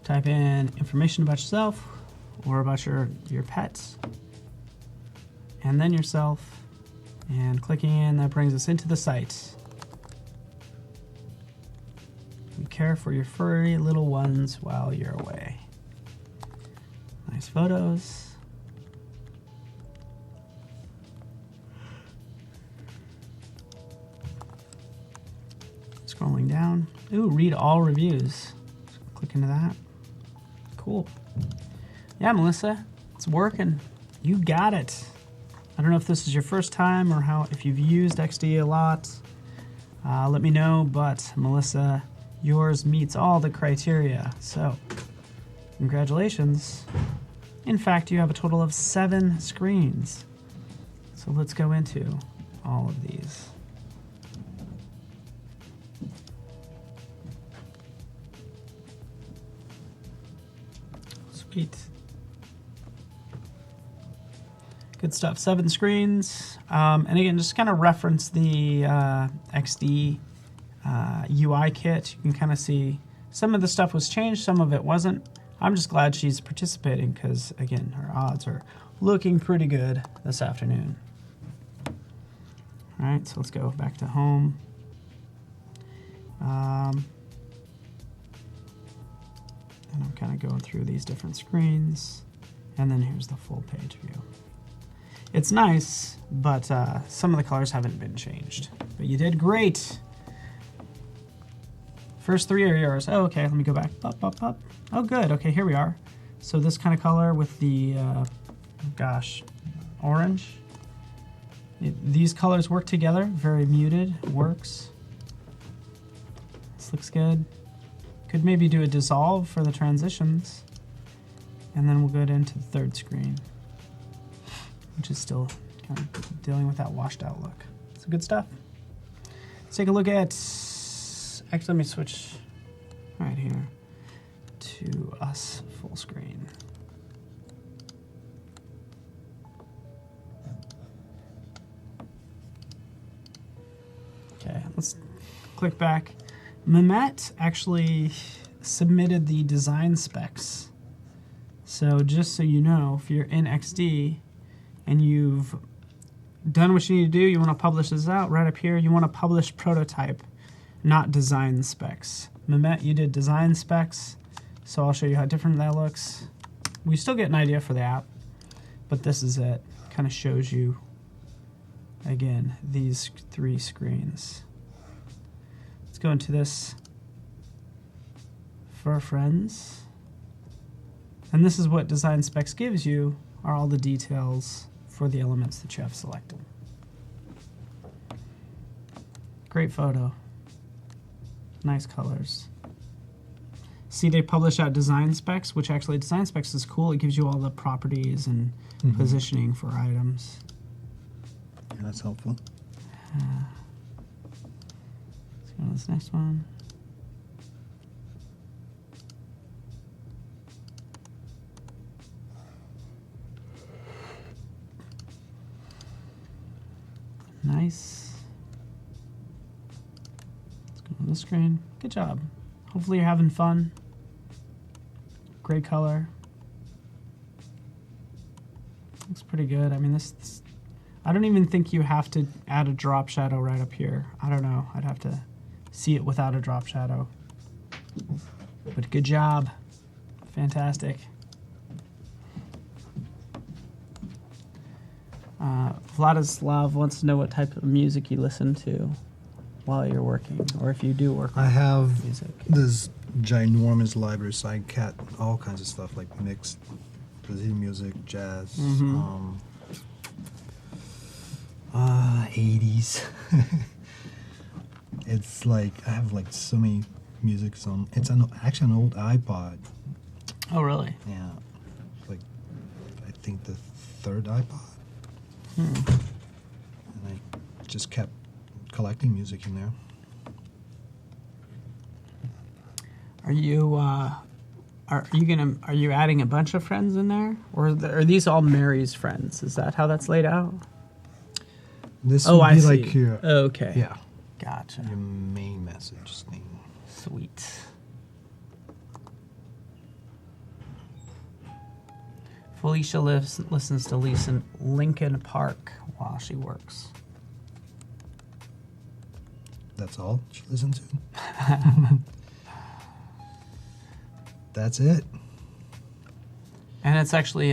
Type in information about yourself or about your pets, and then yourself, and clicking in, that brings us into the site. You care for your furry little ones while you're away. Nice photos. Scrolling down. Ooh, read all reviews. Click into that. Cool. Yeah, Melissa, it's working. You got it. I don't know if this is your first time or if you've used XD a lot. Let me know, but Melissa, yours meets all the criteria. So, congratulations. In fact, you have a total of 7 screens. So let's go into all of these. Sweet. Good stuff. 7 screens. And again, just kind of reference the XD UI kit. You can kind of see some of the stuff was changed, some of it wasn't. I'm just glad she's participating because, again, her odds are looking pretty good this afternoon. All right, so let's go back to home. And I'm kind of going through these different screens. And then here's the full page view. It's nice, but some of the colors haven't been changed. But you did great. First 3 are yours. Oh, okay, let me go back. Up, up, up. Oh, good. Okay, here we are. So this kind of color with the, orange. These colors work together. Very muted. Works. This looks good. Could maybe do a dissolve for the transitions. And then we'll go into the 3rd screen, which is still kind of dealing with that washed out look. So good stuff. Let's take a look at, actually let me switch right here to us full screen. Okay, let's click back. Mehmet actually submitted the design specs. So just so you know, if you're in XD and you've done what you need to do, you want to publish this out right up here, you want to publish prototype, not design specs. Mehmet, you did design specs, so I'll show you how different that looks. We still get an idea for the app, but this is it. Kind of shows you, again, these 3 screens. Let's go into this for friends. And this is what design specs gives you, are all the details for the elements that you have selected. Great photo. Nice colors. See, they publish out design specs, which actually design specs is cool. It gives you all the properties and positioning for items. Yeah, that's helpful. Let's go to this next one. Nice. Let's go on the screen. Good job. Hopefully you're having fun. Great color. Looks pretty good. I mean, this I don't even think you have to add a drop shadow right up here. I don't know. I'd have to see it without a drop shadow. But good job. Fantastic. Vladislav wants to know what type of music you listen to while you're working, or if you do work with I have music. this ginormous library, so I got all kinds of stuff like mixed Brazilian music, jazz, 80s. It's like I have like so many musics on. It's actually an old iPod. Oh, really? Yeah, like I think the 3rd iPod. And I just kept collecting music in there. Are you adding a bunch of friends in there, or are these all Mary's friends? Is that how that's laid out? This Oh, would I be see. like your Okay. yeah, Gotcha. your main message thing. Sweet. Felicia listens to Linkin Park while she works. That's all she listens to. That's it. And it's actually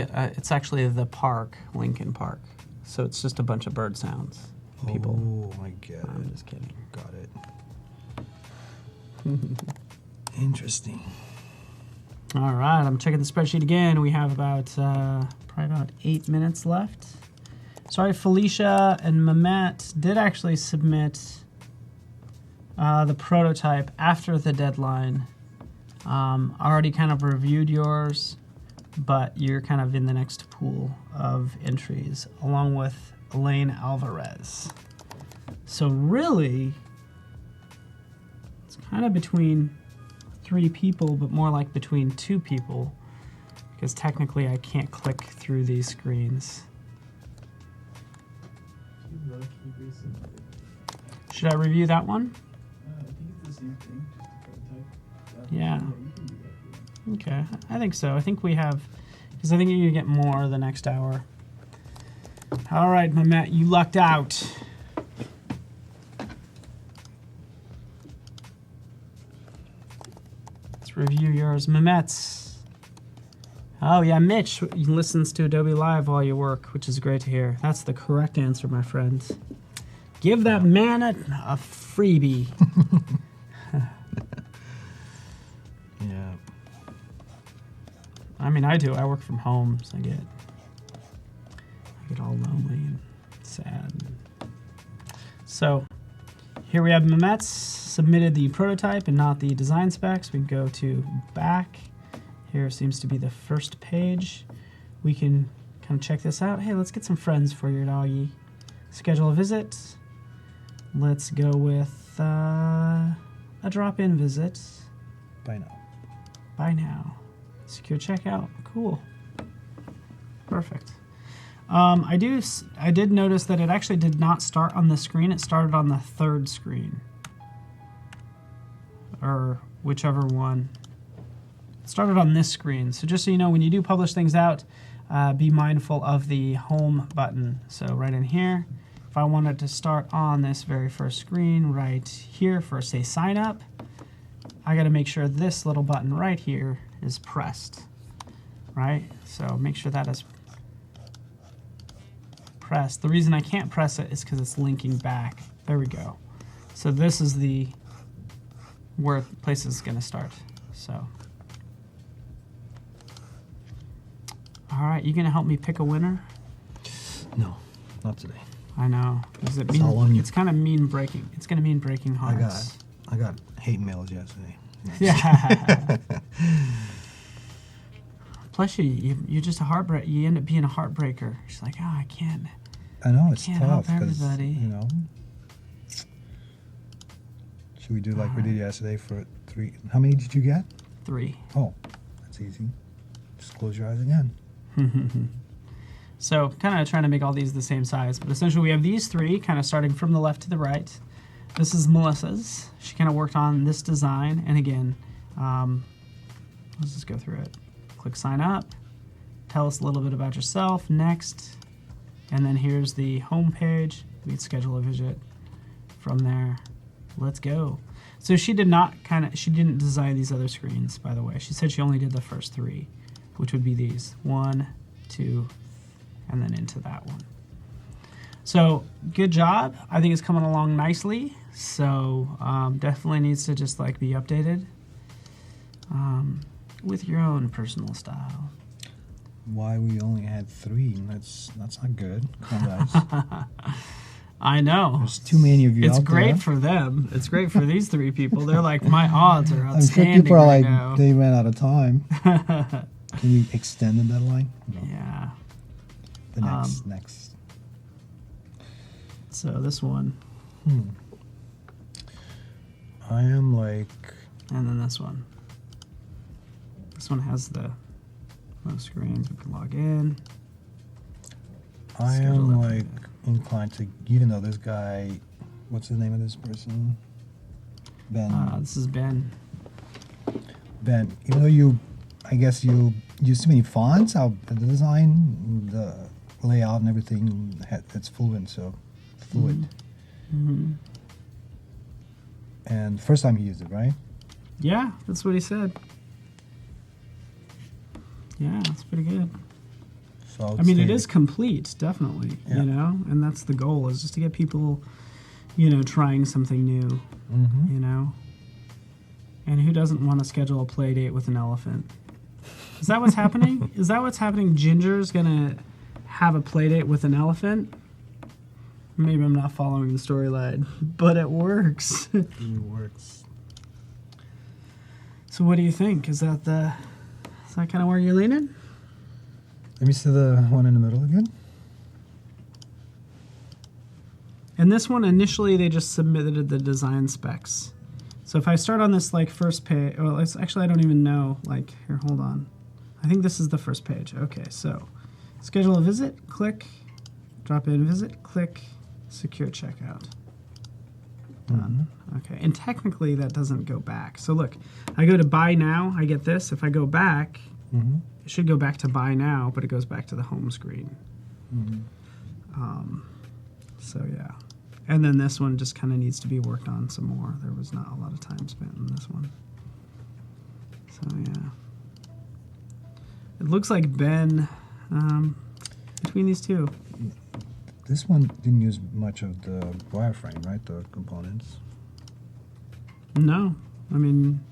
the park, Linkin Park. So it's just a bunch of bird sounds. People. Oh, I get I'm it. just kidding. Got it. Interesting. All right, I'm checking the spreadsheet again. We have about probably about 8 minutes left. Sorry, Felicia and Mamet did actually submit the prototype after the deadline. Already kind of reviewed yours, but you're kind of in the next pool of entries, along with Elaine Alvarez. So really, it's kind of between 3 people, but more like between 2 people, because technically I can't click through these screens. Should I review that one? I think it's the same thing, just a prototype. Yeah. You can do that. Okay, I think so. I think we have, because I think you're going to get more the next hour. All right, Mamet, you lucked out. Let's review yours. Mamet's. Oh, yeah, Mitch listens to Adobe Live while you work, which is great to hear. That's the correct answer, my friends. Give that man a freebie. Yeah. I mean, I do. I work from home, so I get all lonely and sad. So here we have Mamet's submitted the prototype and not the design specs. We can go to back. Here seems to be the first page. We can kind of check this out. Hey, let's get some friends for your doggy. Schedule a visit. Let's go with a drop-in visit. By now. Buy now. Secure checkout. Cool. Perfect. I did notice that it actually did not start on this screen. It started on the 3rd screen. Or whichever one. It started on this screen. So just so you know, when you do publish things out, be mindful of the home button. So right in here, if I wanted to start on this very first screen right here for, say, sign up, I got to make sure this little button right here is pressed, right? So make sure that is pressed. The reason I can't press it is because it's linking back. There we go. So this is the where place is going to start. So, all right, you going to help me pick a winner? No, not today. I know. Does it It's all on you. It's kind of mean breaking. It's going to mean breaking hearts. I got hate mails yesterday. Yeah. Plus, you're just a heartbreak. You end up being a heartbreaker. She's like, oh, I can't. I know it's Can't tough help because everybody. you know. Should we do like we did yesterday for 3? How many did you get? 3. Oh, that's easy. Just close your eyes again. So kind of trying to make all these the same size, but essentially we have these 3 kind of starting from the left to the right. This is Melissa's. She kind of worked on this design, and again, let's just go through it. Click sign up. Tell us a little bit about yourself. Next, and then here's the home page. We can schedule a visit from there. Let's go. So she did not she didn't design these other screens, by the way. She said she only did the first 3, which would be these 1, 2, and then into that one. So good job. I think it's coming along nicely. So definitely needs to just like be updated with your own personal style. Why we only had 3? That's not good. Come on, guys. I know. There's too many of you It's out great there. for them. It's great for these 3 people. They're like, my odds are I'm sure outstanding people are right like, now. they ran out of time. Can you extend the deadline? No. Yeah. The next. So this one, I am like, and then this one. This one has the most screens. We can log in. I Schedule am it. like inclined to, even though this guy, what's the name of this person? Ben. This is Ben. Ben, even though I guess you use too many fonts, the design, the layout and everything, it's fluid. Mm-hmm. And first time he used it, right? Yeah, that's what he said. Yeah, that's pretty good. So I mean, it is complete, definitely, Yeah. you know, and that's the goal, is just to get people, you know, trying something new, Mm-hmm. you know. And who doesn't want to schedule a play date with an elephant? Is that what's happening? Is that what's happening? Ginger's going to have a play date with an elephant? Maybe I'm not following the storyline, but it works. It works. So what do you think? Is that kind of where you're leaning? Let me see the one in the middle again. And this one, initially, they just submitted the design specs. So if I start on this like first page, well, it's actually, I don't even know. Like, here, hold on. I think this is the first page. Okay, so schedule a visit, click, drop in visit, click, secure checkout. Done. Okay, and technically that doesn't go back. So look, I go to buy now, I get this. If I go back, it should go back to buy now, but it goes back to the home screen. So yeah. And then this one just kind of needs to be worked on some more. There was not a lot of time spent in this one. So yeah. It looks like Ben, between these two. This one didn't use much of the wireframe, right? The components. No, I mean,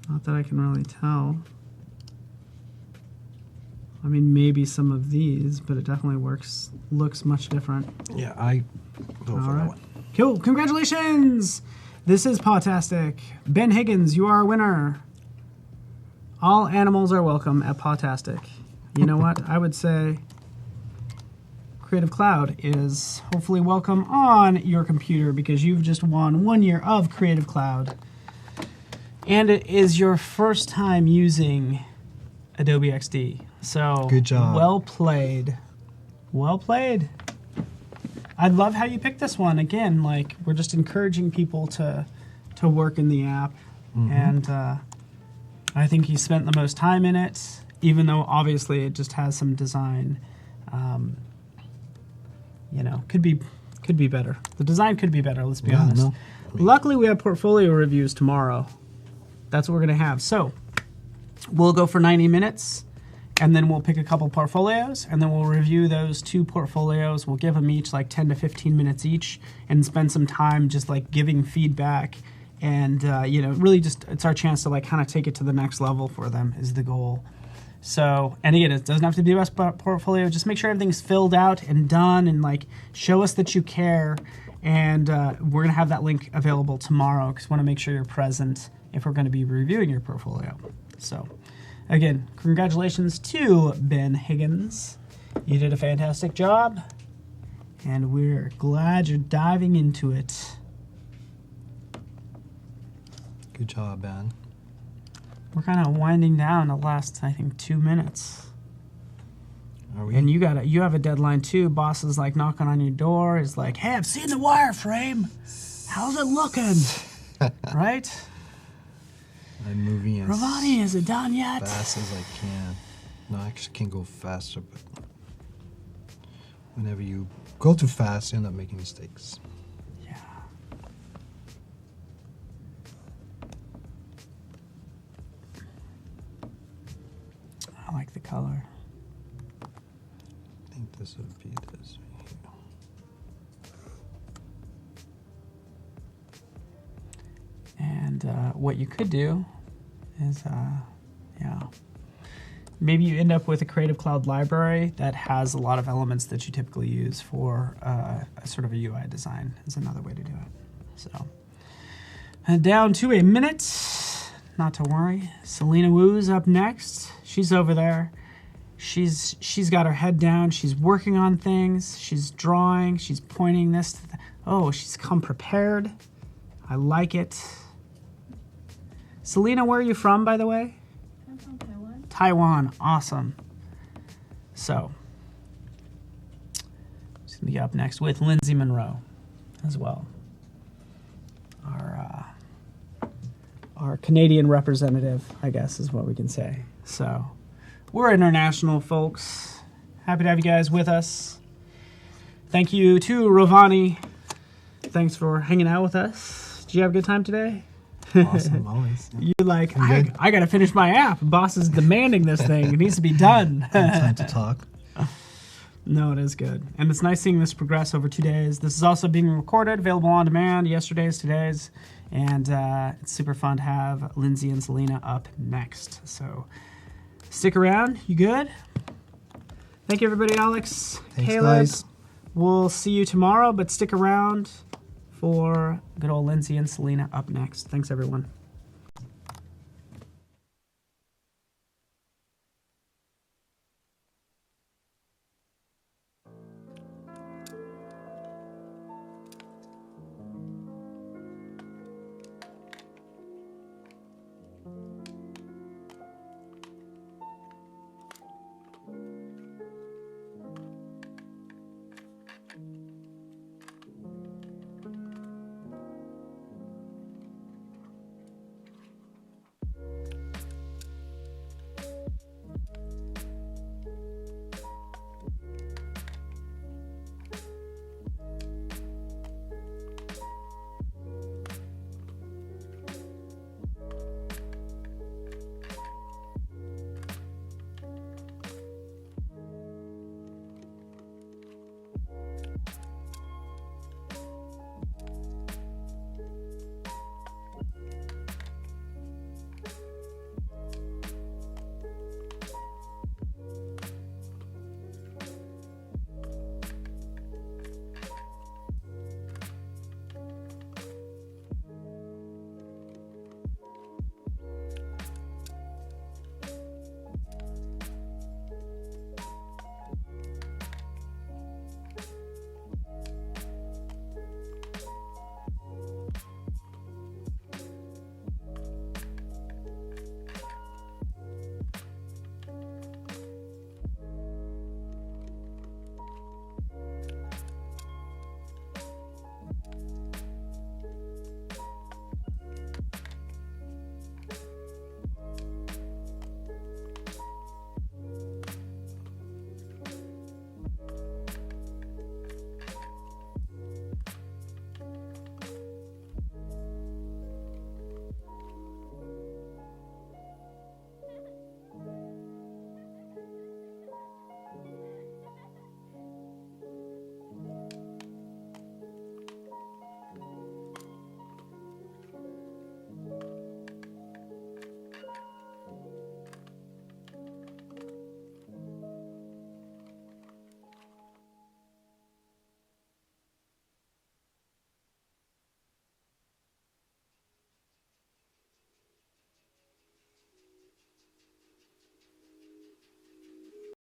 not that I can really tell. I mean, maybe some of these, but it definitely looks much different. Yeah, I go for that one. Cool, congratulations! This is Pawtastic. Ben Higgins, you are a winner. All animals are welcome at Pawtastic. You know what? I would say Creative Cloud is hopefully welcome on your computer because you've just won 1 year of Creative Cloud. And it is your first time using Adobe XD. So good job. Well played. Well played. I love how you picked this one. Again, like we're just encouraging people to work in the app. And I think he spent the most time in it, even though obviously it just has some design. You know, could be better. The design could be better, let's be honest. No. Luckily, we have portfolio reviews tomorrow. That's what we're going to have. So we'll go for 90 minutes, and then we'll pick a couple portfolios, and then we'll review those 2 portfolios. We'll give them each like 10 to 15 minutes each, and spend some time just like giving feedback. And, you know, really just, it's our chance to like kind of take it to the next level for them is the goal. So, and again, it doesn't have to be the best portfolio. Just make sure everything's filled out and done and like show us that you care. And we're going to have that link available tomorrow because we want to make sure you're present if we're going to be reviewing your portfolio. So, again, congratulations to Ben Higgins. You did a fantastic job. And we're glad you're diving into it. Good job, Ben. We're kind of winding down the last, I think, 2 minutes. Are we? And you have a deadline too. Boss is like knocking on your door. Is like, hey, I've seen the wireframe. How's it looking? Right? I'm moving as Rovane, is it done yet? fast as I can. No, I actually can go faster, but whenever you go too fast, you end up making mistakes. Yeah. I like the color. I think this would be this right here. And what you could do is, maybe you end up with a Creative Cloud library that has a lot of elements that you typically use for a sort of a UI design is another way to do it. So, down to a minute, not to worry. Selena Woo's up next. She's over there. She's got her head down. She's working on things. She's drawing. She's pointing this to oh, she's come prepared. I like it. Selena, where are you from, by the way? I'm from Taiwan. Taiwan. Awesome. So, she's going to be up next with Lindsay Monroe as well. Our Canadian representative, I guess, is what we can say. So, we're international, folks. Happy to have you guys with us. Thank you to Rovane. Thanks for hanging out with us. Did you have a good time today? Awesome, always. Yeah. You like, I'm good. I got to finish my app. Boss is demanding this thing. It needs to be done. Time to talk. No, it is good. And it's nice seeing this progress over 2 days. This is also being recorded, available on demand, yesterday's, today's. And it's super fun to have Lindsay and Selena up next. So stick around. You good? Thank you, everybody. Alex, Thanks, Caleb, guys. we'll see you tomorrow, but stick around for good old Lindsay and Selena up next. Thanks, everyone.